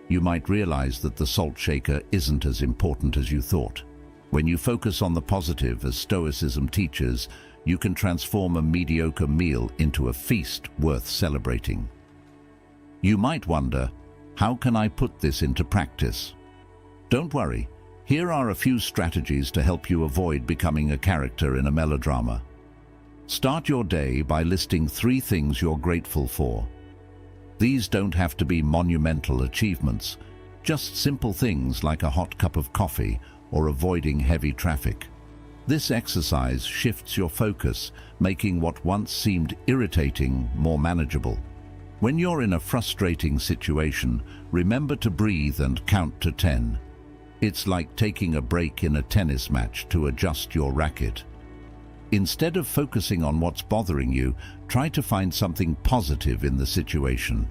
You might realize that the salt shaker isn't as important as you thought. When you focus on the positive, as Stoicism teaches, you can transform a mediocre meal into a feast worth celebrating. You might wonder, how can I put this into practice? Don't worry, here are a few strategies to help you avoid becoming a character in a melodrama. Start your day by listing 3 things you're grateful for. These don't have to be monumental achievements, just simple things like a hot cup of coffee or avoiding heavy traffic. This exercise shifts your focus, making what once seemed irritating more manageable. When you're in a frustrating situation, remember to breathe and count to 10. It's like taking a break in a tennis match to adjust your racket. Instead of focusing on what's bothering you, try to find something positive in the situation.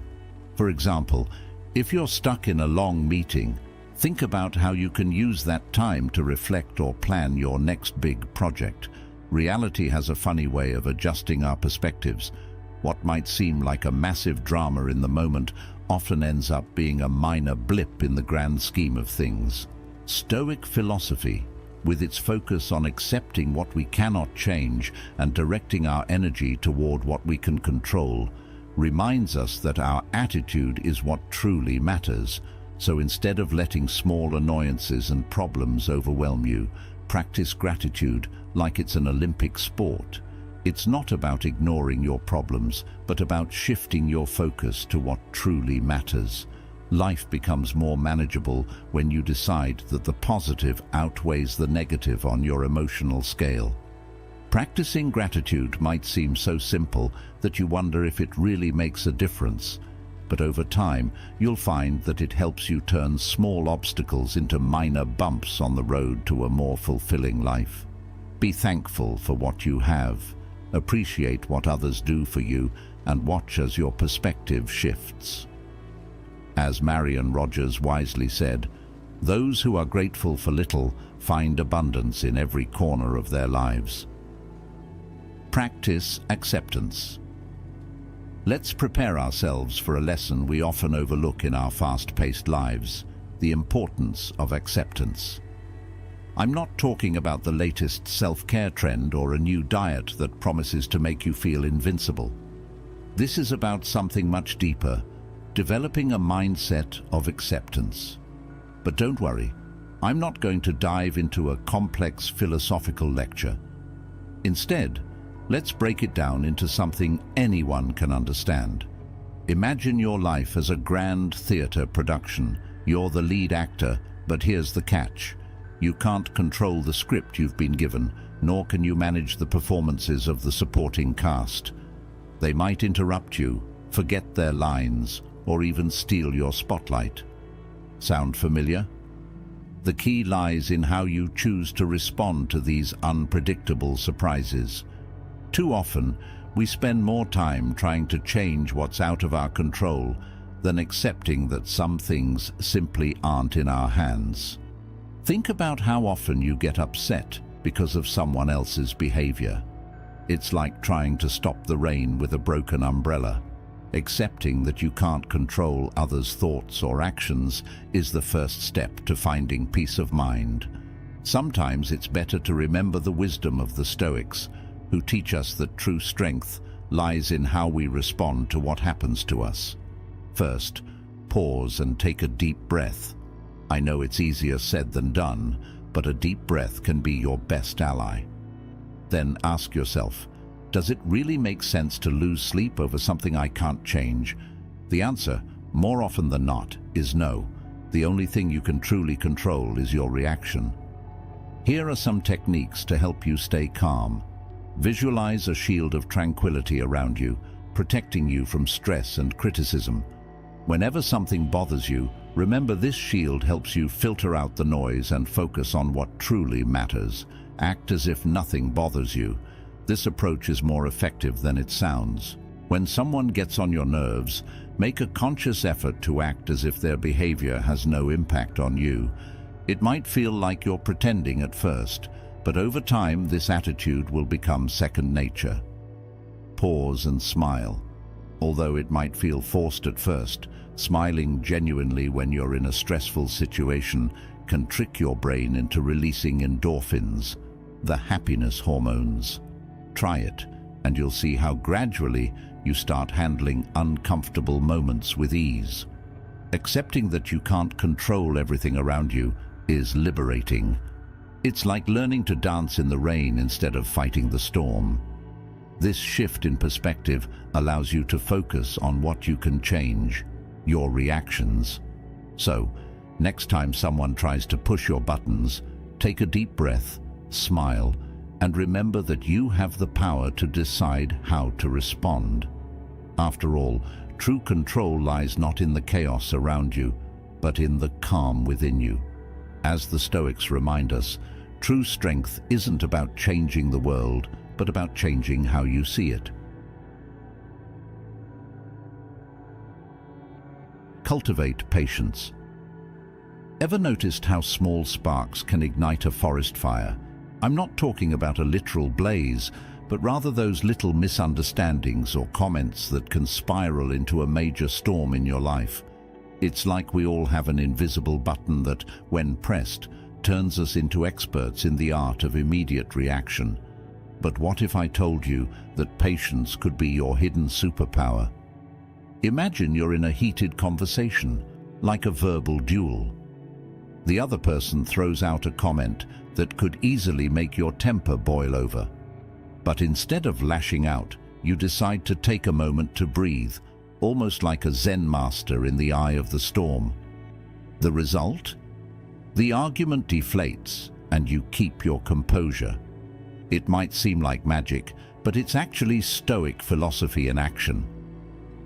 For example, if you're stuck in a long meeting, think about how you can use that time to reflect or plan your next big project. Reality has a funny way of adjusting our perspectives. What might seem like a massive drama in the moment often ends up being a minor blip in the grand scheme of things. Stoic philosophy, with its focus on accepting what we cannot change and directing our energy toward what we can control, reminds us that our attitude is what truly matters. So instead of letting small annoyances and problems overwhelm you, practice gratitude like it's an Olympic sport. It's not about ignoring your problems, but about shifting your focus to what truly matters. Life becomes more manageable when you decide that the positive outweighs the negative on your emotional scale. Practicing gratitude might seem so simple that you wonder if it really makes a difference. But over time, you'll find that it helps you turn small obstacles into minor bumps on the road to a more fulfilling life. Be thankful for what you have, appreciate what others do for you, and watch as your perspective shifts. As Marion Rogers wisely said, those who are grateful for little find abundance in every corner of their lives. Practice acceptance. Let's prepare ourselves for a lesson we often overlook in our fast-paced lives, the importance of acceptance. I'm not talking about the latest self-care trend or a new diet that promises to make you feel invincible. This is about something much deeper, developing a mindset of acceptance. But don't worry, I'm not going to dive into a complex philosophical lecture. Instead, let's break it down into something anyone can understand. Imagine your life as a grand theater production. You're the lead actor, but here's the catch. You can't control the script you've been given, nor can you manage the performances of the supporting cast. They might interrupt you, forget their lines, or even steal your spotlight. Sound familiar? The key lies in how you choose to respond to these unpredictable surprises. Too often, we spend more time trying to change what's out of our control than accepting that some things simply aren't in our hands. Think about how often you get upset because of someone else's behavior. It's like trying to stop the rain with a broken umbrella. Accepting that you can't control others' thoughts or actions is the first step to finding peace of mind. Sometimes it's better to remember the wisdom of the Stoics, who teach us that true strength lies in how we respond to what happens to us. First, pause and take a deep breath. I know it's easier said than done, but a deep breath can be your best ally. Then ask yourself, does it really make sense to lose sleep over something I can't change? The answer, more often than not, is no. The only thing you can truly control is your reaction. Here are some techniques to help you stay calm. Visualize a shield of tranquility around you, protecting you from stress and criticism. Whenever something bothers you, remember this shield helps you filter out the noise and focus on what truly matters. Act as if nothing bothers you. This approach is more effective than it sounds. When someone gets on your nerves, make a conscious effort to act as if their behavior has no impact on you. It might feel like you're pretending at first, but over time this attitude will become second nature. Pause and smile. Although it might feel forced at first, smiling genuinely when you're in a stressful situation can trick your brain into releasing endorphins, the happiness hormones. Try it, and you'll see how gradually you start handling uncomfortable moments with ease. Accepting that you can't control everything around you is liberating. It's like learning to dance in the rain instead of fighting the storm. This shift in perspective allows you to focus on what you can change, your reactions. So, next time someone tries to push your buttons, take a deep breath, smile, and remember that you have the power to decide how to respond. After all, true control lies not in the chaos around you, but in the calm within you. As the Stoics remind us, true strength isn't about changing the world, but about changing how you see it. Cultivate patience. Ever noticed how small sparks can ignite a forest fire? I'm not talking about a literal blaze, but rather those little misunderstandings or comments that can spiral into a major storm in your life. It's like we all have an invisible button that, when pressed, turns us into experts in the art of immediate reaction. But what if I told you that patience could be your hidden superpower? Imagine you're in a heated conversation, like a verbal duel. The other person throws out a comment that could easily make your temper boil over. But instead of lashing out, you decide to take a moment to breathe, almost like a Zen master in the eye of the storm. The result? The argument deflates and you keep your composure. It might seem like magic, but it's actually Stoic philosophy in action.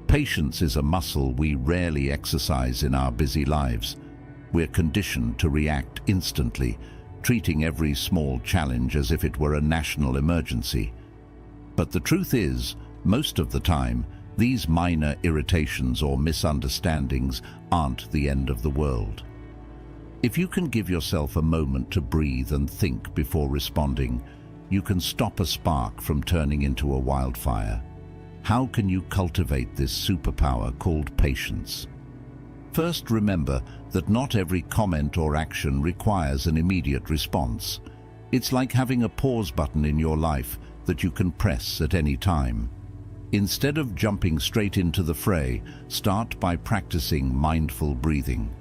Patience is a muscle we rarely exercise in our busy lives. We're conditioned to react instantly, treating every small challenge as if it were a national emergency. But the truth is, most of the time, these minor irritations or misunderstandings aren't the end of the world. If you can give yourself a moment to breathe and think before responding, you can stop a spark from turning into a wildfire. How can you cultivate this superpower called patience? First, remember that not every comment or action requires an immediate response. It's like having a pause button in your life that you can press at any time. Instead of jumping straight into the fray, start by practicing mindful breathing.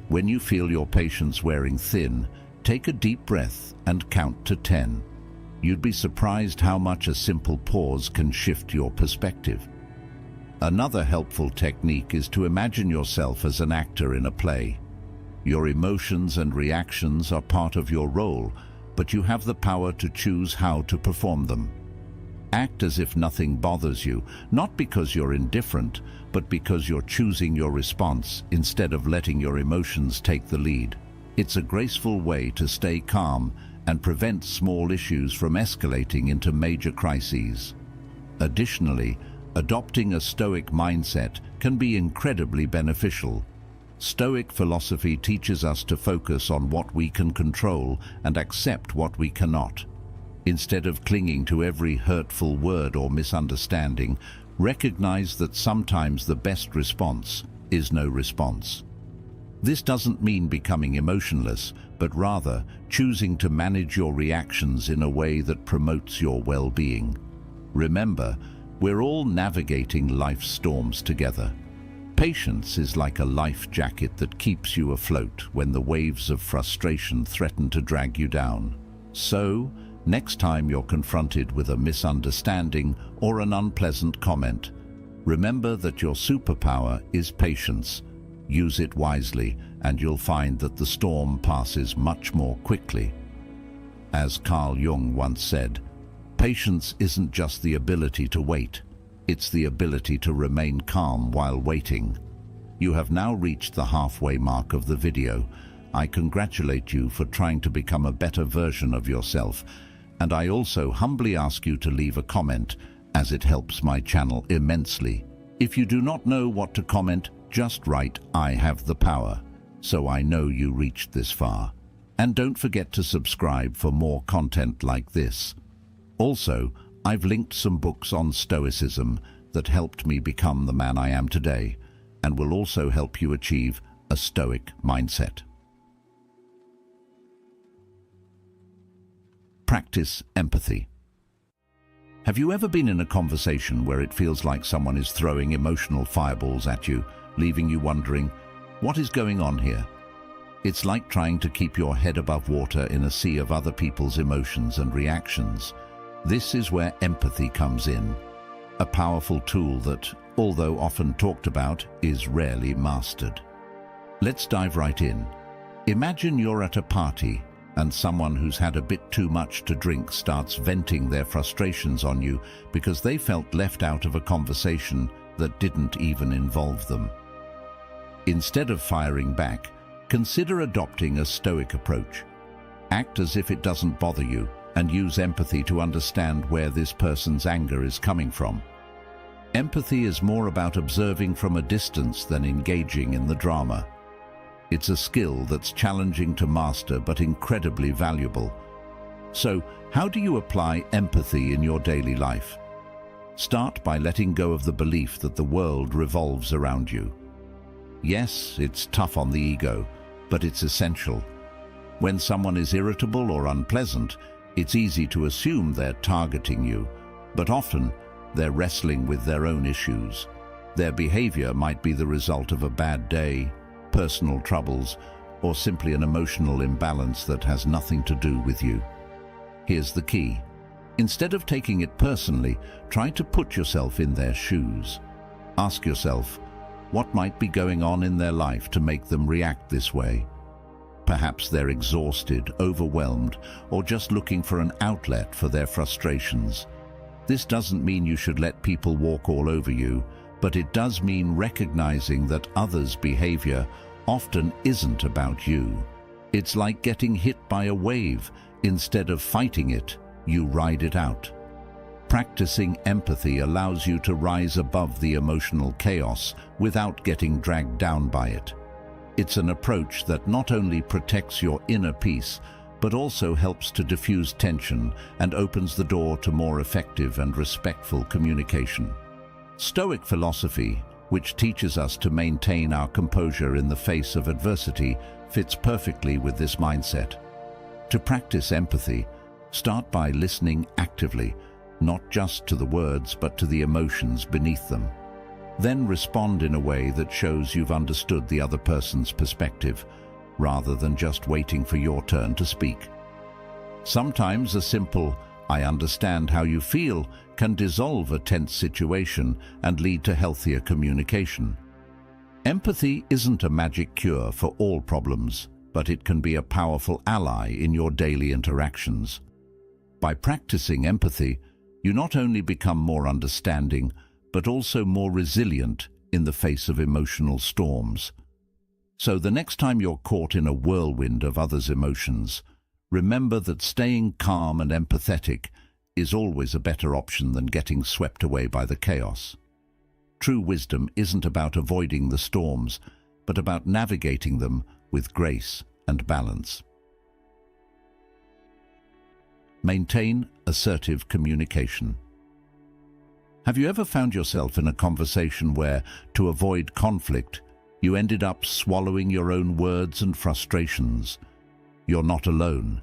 When you feel your patience wearing thin, take a deep breath and count to 10. You'd be surprised how much a simple pause can shift your perspective. Another helpful technique is to imagine yourself as an actor in a play. Your emotions and reactions are part of your role, but you have the power to choose how to perform them. Act as if nothing bothers you, not because you're indifferent, but because you're choosing your response instead of letting your emotions take the lead. It's a graceful way to stay calm and prevent small issues from escalating into major crises. Additionally, adopting a Stoic mindset can be incredibly beneficial. Stoic philosophy teaches us to focus on what we can control and accept what we cannot. Instead of clinging to every hurtful word or misunderstanding, recognize that sometimes the best response is no response. This doesn't mean becoming emotionless, but rather choosing to manage your reactions in a way that promotes your well-being. Remember, we're all navigating life's storms together. Patience is like a life jacket that keeps you afloat when the waves of frustration threaten to drag you down. So, next time you're confronted with a misunderstanding or an unpleasant comment, remember that your superpower is patience. Use it wisely, and you'll find that the storm passes much more quickly. As Carl Jung once said, patience isn't just the ability to wait, it's the ability to remain calm while waiting. You have now reached the halfway mark of the video. I congratulate you for trying to become a better version of yourself, and I also humbly ask you to leave a comment, as it helps my channel immensely. If you do not know what to comment, just write "I have the power," so I know you reached this far. And don't forget to subscribe for more content like this. Also, I've linked some books on Stoicism that helped me become the man I am today, and will also help you achieve a Stoic mindset. Practice empathy. Have you ever been in a conversation where it feels like someone is throwing emotional fireballs at you, leaving you wondering, what is going on here? It's like trying to keep your head above water in a sea of other people's emotions and reactions. This is where empathy comes in, a powerful tool that, although often talked about, is rarely mastered. Let's dive right in. Imagine you're at a party and someone who's had a bit too much to drink starts venting their frustrations on you because they felt left out of a conversation that didn't even involve them. Instead of firing back, consider adopting a Stoic approach. Act as if it doesn't bother you and use empathy to understand where this person's anger is coming from. Empathy is more about observing from a distance than engaging in the drama. It's a skill that's challenging to master but incredibly valuable. So, how do you apply empathy in your daily life? Start by letting go of the belief that the world revolves around you. Yes, it's tough on the ego, but it's essential. When someone is irritable or unpleasant, it's easy to assume they're targeting you, but often they're wrestling with their own issues. Their behavior might be the result of a bad day, personal troubles, or simply an emotional imbalance that has nothing to do with you. Here's the key. Instead of taking it personally, try to put yourself in their shoes. Ask yourself, what might be going on in their life to make them react this way? Perhaps they're exhausted, overwhelmed, or just looking for an outlet for their frustrations. This doesn't mean you should let people walk all over you, but it does mean recognizing that others' behavior often isn't about you. It's like getting hit by a wave. Instead of fighting it, you ride it out. Practicing empathy allows you to rise above the emotional chaos without getting dragged down by it. It's an approach that not only protects your inner peace, but also helps to diffuse tension and opens the door to more effective and respectful communication. Stoic philosophy, which teaches us to maintain our composure in the face of adversity, fits perfectly with this mindset. To practice empathy, start by listening actively, not just to the words but to the emotions beneath them. Then respond in a way that shows you've understood the other person's perspective, rather than just waiting for your turn to speak. Sometimes a simple, "I understand how you feel," can dissolve a tense situation and lead to healthier communication. Empathy isn't a magic cure for all problems, but it can be a powerful ally in your daily interactions. By practicing empathy, you not only become more understanding, but also more resilient in the face of emotional storms. So the next time you're caught in a whirlwind of others' emotions, remember that staying calm and empathetic is always a better option than getting swept away by the chaos. True wisdom isn't about avoiding the storms, but about navigating them with grace and balance. Maintain assertive communication. Have you ever found yourself in a conversation where, to avoid conflict, you ended up swallowing your own words and frustrations? You're not alone.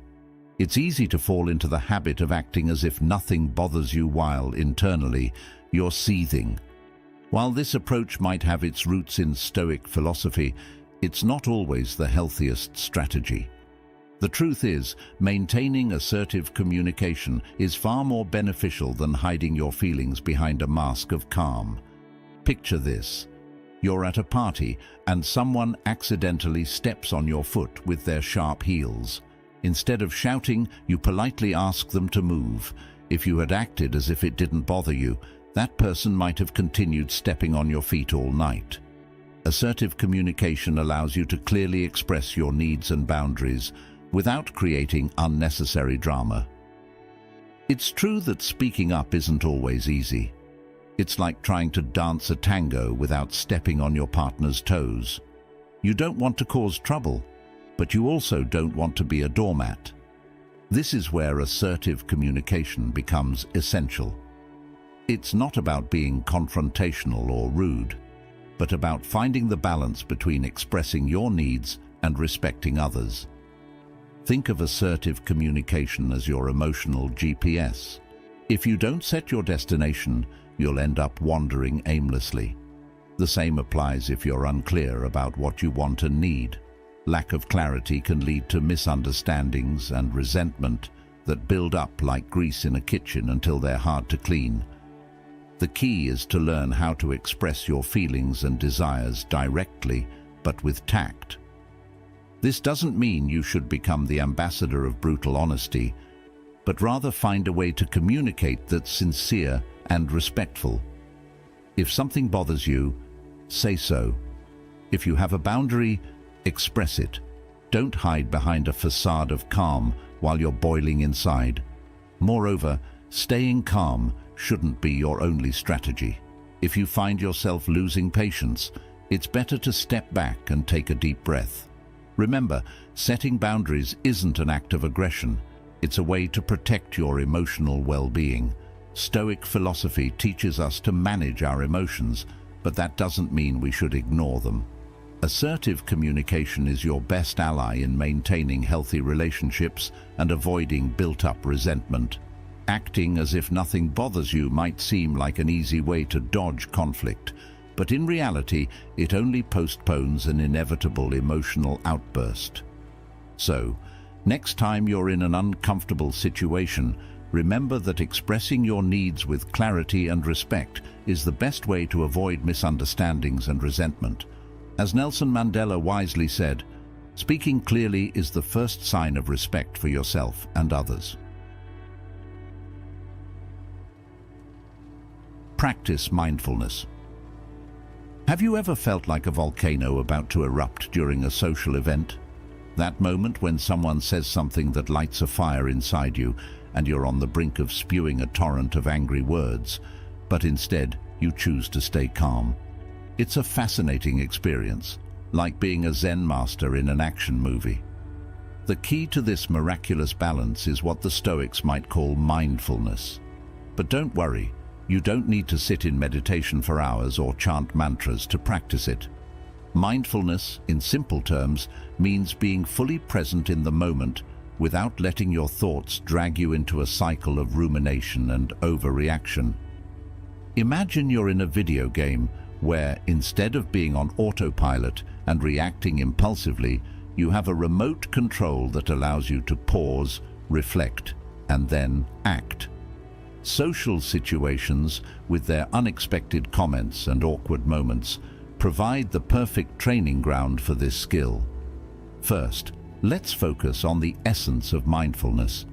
It's easy to fall into the habit of acting as if nothing bothers you while, internally, you're seething. While this approach might have its roots in Stoic philosophy, it's not always the healthiest strategy. The truth is, maintaining assertive communication is far more beneficial than hiding your feelings behind a mask of calm. Picture this. You're at a party and someone accidentally steps on your foot with their sharp heels. Instead of shouting, you politely ask them to move. If you had acted as if it didn't bother you, that person might have continued stepping on your feet all night. Assertive communication allows you to clearly express your needs and boundaries without creating unnecessary drama. It's true that speaking up isn't always easy. It's like trying to dance a tango without stepping on your partner's toes. You don't want to cause trouble, but you also don't want to be a doormat. This is where assertive communication becomes essential. It's not about being confrontational or rude, but about finding the balance between expressing your needs and respecting others. Think of assertive communication as your emotional GPS. If you don't set your destination, you'll end up wandering aimlessly. The same applies if you're unclear about what you want and need. Lack of clarity can lead to misunderstandings and resentment that build up like grease in a kitchen until they're hard to clean. The key is to learn how to express your feelings and desires directly, but with tact. This doesn't mean you should become the ambassador of brutal honesty, but rather find a way to communicate that's sincere and respectful. If something bothers you, say so. If you have a boundary, express it. Don't hide behind a facade of calm while you're boiling inside. Moreover, staying calm shouldn't be your only strategy. If you find yourself losing patience, it's better to step back and take a deep breath. Remember, setting boundaries isn't an act of aggression. It's a way to protect your emotional well-being. Stoic philosophy teaches us to manage our emotions, but that doesn't mean we should ignore them. Assertive communication is your best ally in maintaining healthy relationships and avoiding built-up resentment. Acting as if nothing bothers you might seem like an easy way to dodge conflict, but in reality, it only postpones an inevitable emotional outburst. So, next time you're in an uncomfortable situation, remember that expressing your needs with clarity and respect is the best way to avoid misunderstandings and resentment. As Nelson Mandela wisely said, speaking clearly is the first sign of respect for yourself and others. Practice mindfulness. Have you ever felt like a volcano about to erupt during a social event? That moment when someone says something that lights a fire inside you and you're on the brink of spewing a torrent of angry words, but instead you choose to stay calm. It's a fascinating experience, like being a Zen master in an action movie. The key to this miraculous balance is what the Stoics might call mindfulness. But don't worry, you don't need to sit in meditation for hours or chant mantras to practice it. Mindfulness, in simple terms, means being fully present in the moment without letting your thoughts drag you into a cycle of rumination and overreaction. Imagine you're in a video game where, instead of being on autopilot and reacting impulsively, you have a remote control that allows you to pause, reflect, and then act. Social situations, with their unexpected comments and awkward moments, provide the perfect training ground for this skill. First, let's focus on the essence of mindfulness.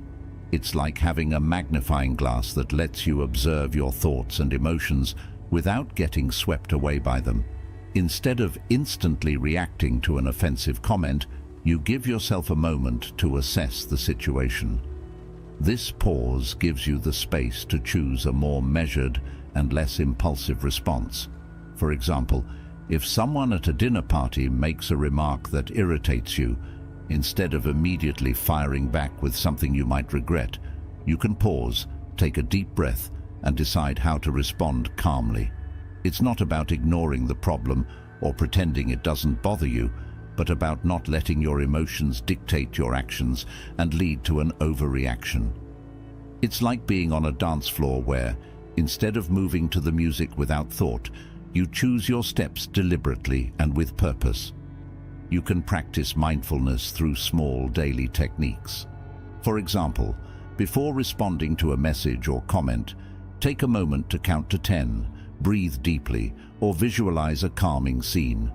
It's like having a magnifying glass that lets you observe your thoughts and emotions without getting swept away by them. Instead of instantly reacting to an offensive comment, you give yourself a moment to assess the situation. This pause gives you the space to choose a more measured and less impulsive response. For example, if someone at a dinner party makes a remark that irritates you, instead of immediately firing back with something you might regret, you can pause, take a deep breath, and decide how to respond calmly. It's not about ignoring the problem or pretending it doesn't bother you, but about not letting your emotions dictate your actions and lead to an overreaction. It's like being on a dance floor where, instead of moving to the music without thought, you choose your steps deliberately and with purpose. You can practice mindfulness through small daily techniques. For example, before responding to a message or comment, take a moment to count to 10, breathe deeply, or visualize a calming scene.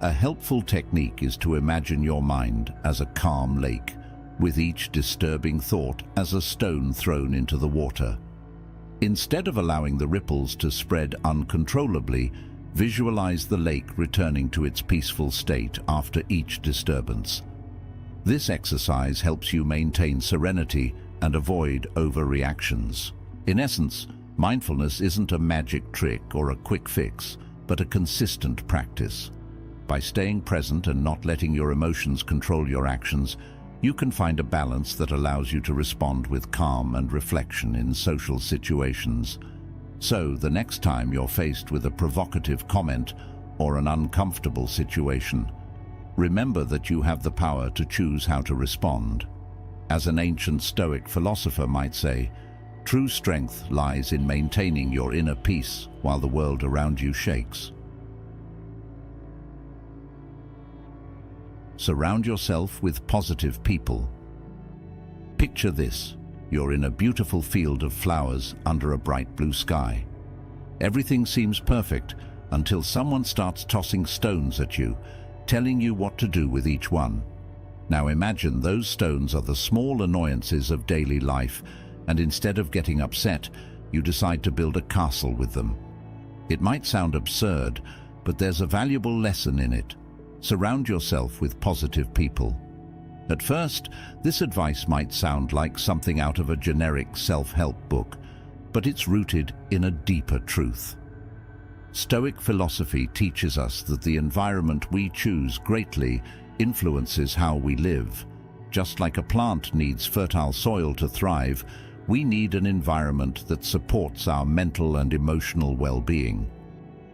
A helpful technique is to imagine your mind as a calm lake, with each disturbing thought as a stone thrown into the water. Instead of allowing the ripples to spread uncontrollably, visualize the lake returning to its peaceful state after each disturbance. This exercise helps you maintain serenity and avoid overreactions. In essence, mindfulness isn't a magic trick or a quick fix, but a consistent practice. By staying present and not letting your emotions control your actions, you can find a balance that allows you to respond with calm and reflection in social situations. So, the next time you're faced with a provocative comment or an uncomfortable situation, remember that you have the power to choose how to respond. As an ancient Stoic philosopher might say, true strength lies in maintaining your inner peace while the world around you shakes. Surround yourself with positive people. Picture this. You're in a beautiful field of flowers under a bright blue sky. Everything seems perfect until someone starts tossing stones at you, telling you what to do with each one. Now imagine those stones are the small annoyances of daily life, and instead of getting upset, you decide to build a castle with them. It might sound absurd, but there's a valuable lesson in it. Surround yourself with positive people. At first, this advice might sound like something out of a generic self-help book, but it's rooted in a deeper truth. Stoic philosophy teaches us that the environment we choose greatly influences how we live. Just like a plant needs fertile soil to thrive, we need an environment that supports our mental and emotional well-being.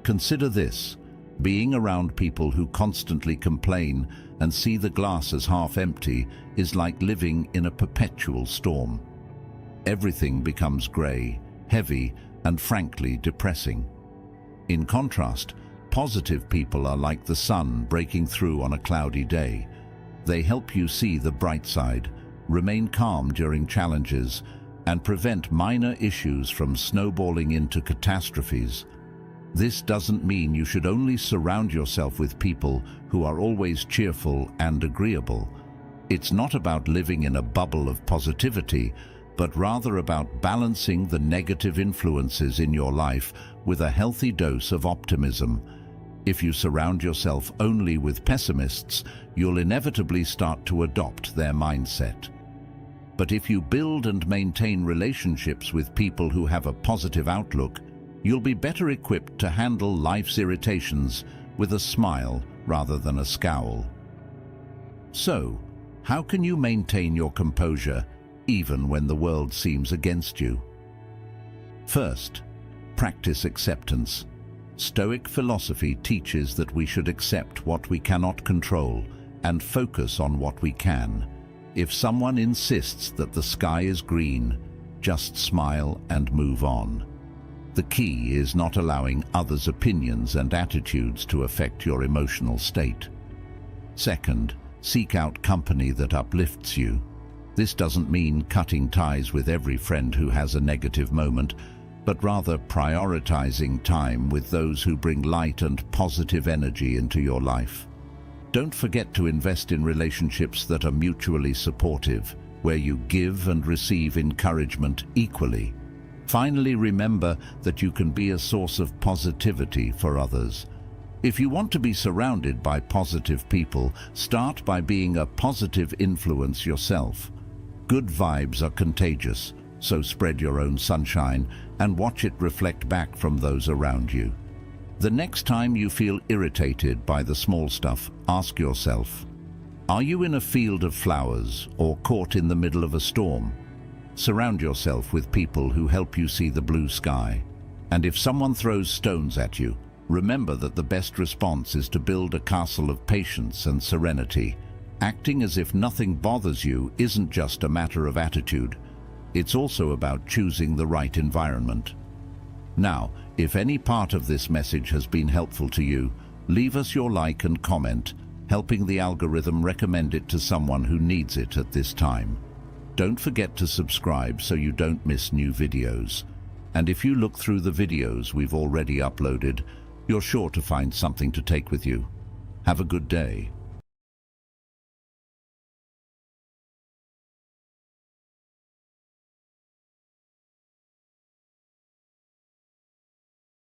Consider this. Being around people who constantly complain and see the glass as half empty is like living in a perpetual storm. Everything becomes grey, heavy, and frankly depressing. In contrast, positive people are like the sun breaking through on a cloudy day. They help you see the bright side, remain calm during challenges, and prevent minor issues from snowballing into catastrophes. This doesn't mean you should only surround yourself with people who are always cheerful and agreeable. It's not about living in a bubble of positivity, but rather about balancing the negative influences in your life with a healthy dose of optimism. If you surround yourself only with pessimists, you'll inevitably start to adopt their mindset. But if you build and maintain relationships with people who have a positive outlook, you'll be better equipped to handle life's irritations with a smile rather than a scowl. So, how can you maintain your composure even when the world seems against you? First, practice acceptance. Stoic philosophy teaches that we should accept what we cannot control and focus on what we can. If someone insists that the sky is green, just smile and move on. The key is not allowing others' opinions and attitudes to affect your emotional state. Second, seek out company that uplifts you. This doesn't mean cutting ties with every friend who has a negative moment, but rather prioritizing time with those who bring light and positive energy into your life. Don't forget to invest in relationships that are mutually supportive, where you give and receive encouragement equally. Finally, remember that you can be a source of positivity for others. If you want to be surrounded by positive people, start by being a positive influence yourself. Good vibes are contagious, so spread your own sunshine and watch it reflect back from those around you. The next time you feel irritated by the small stuff, ask yourself, are you in a field of flowers or caught in the middle of a storm? Surround yourself with people who help you see the blue sky. And if someone throws stones at you, remember that the best response is to build a castle of patience and serenity. Acting as if nothing bothers you isn't just a matter of attitude. It's also about choosing the right environment. Now, if any part of this message has been helpful to you, leave us your like and comment, helping the algorithm recommend it to someone who needs it at this time. Don't forget to subscribe so you don't miss new videos. And if you look through the videos we've already uploaded, you're sure to find something to take with you. Have a good day.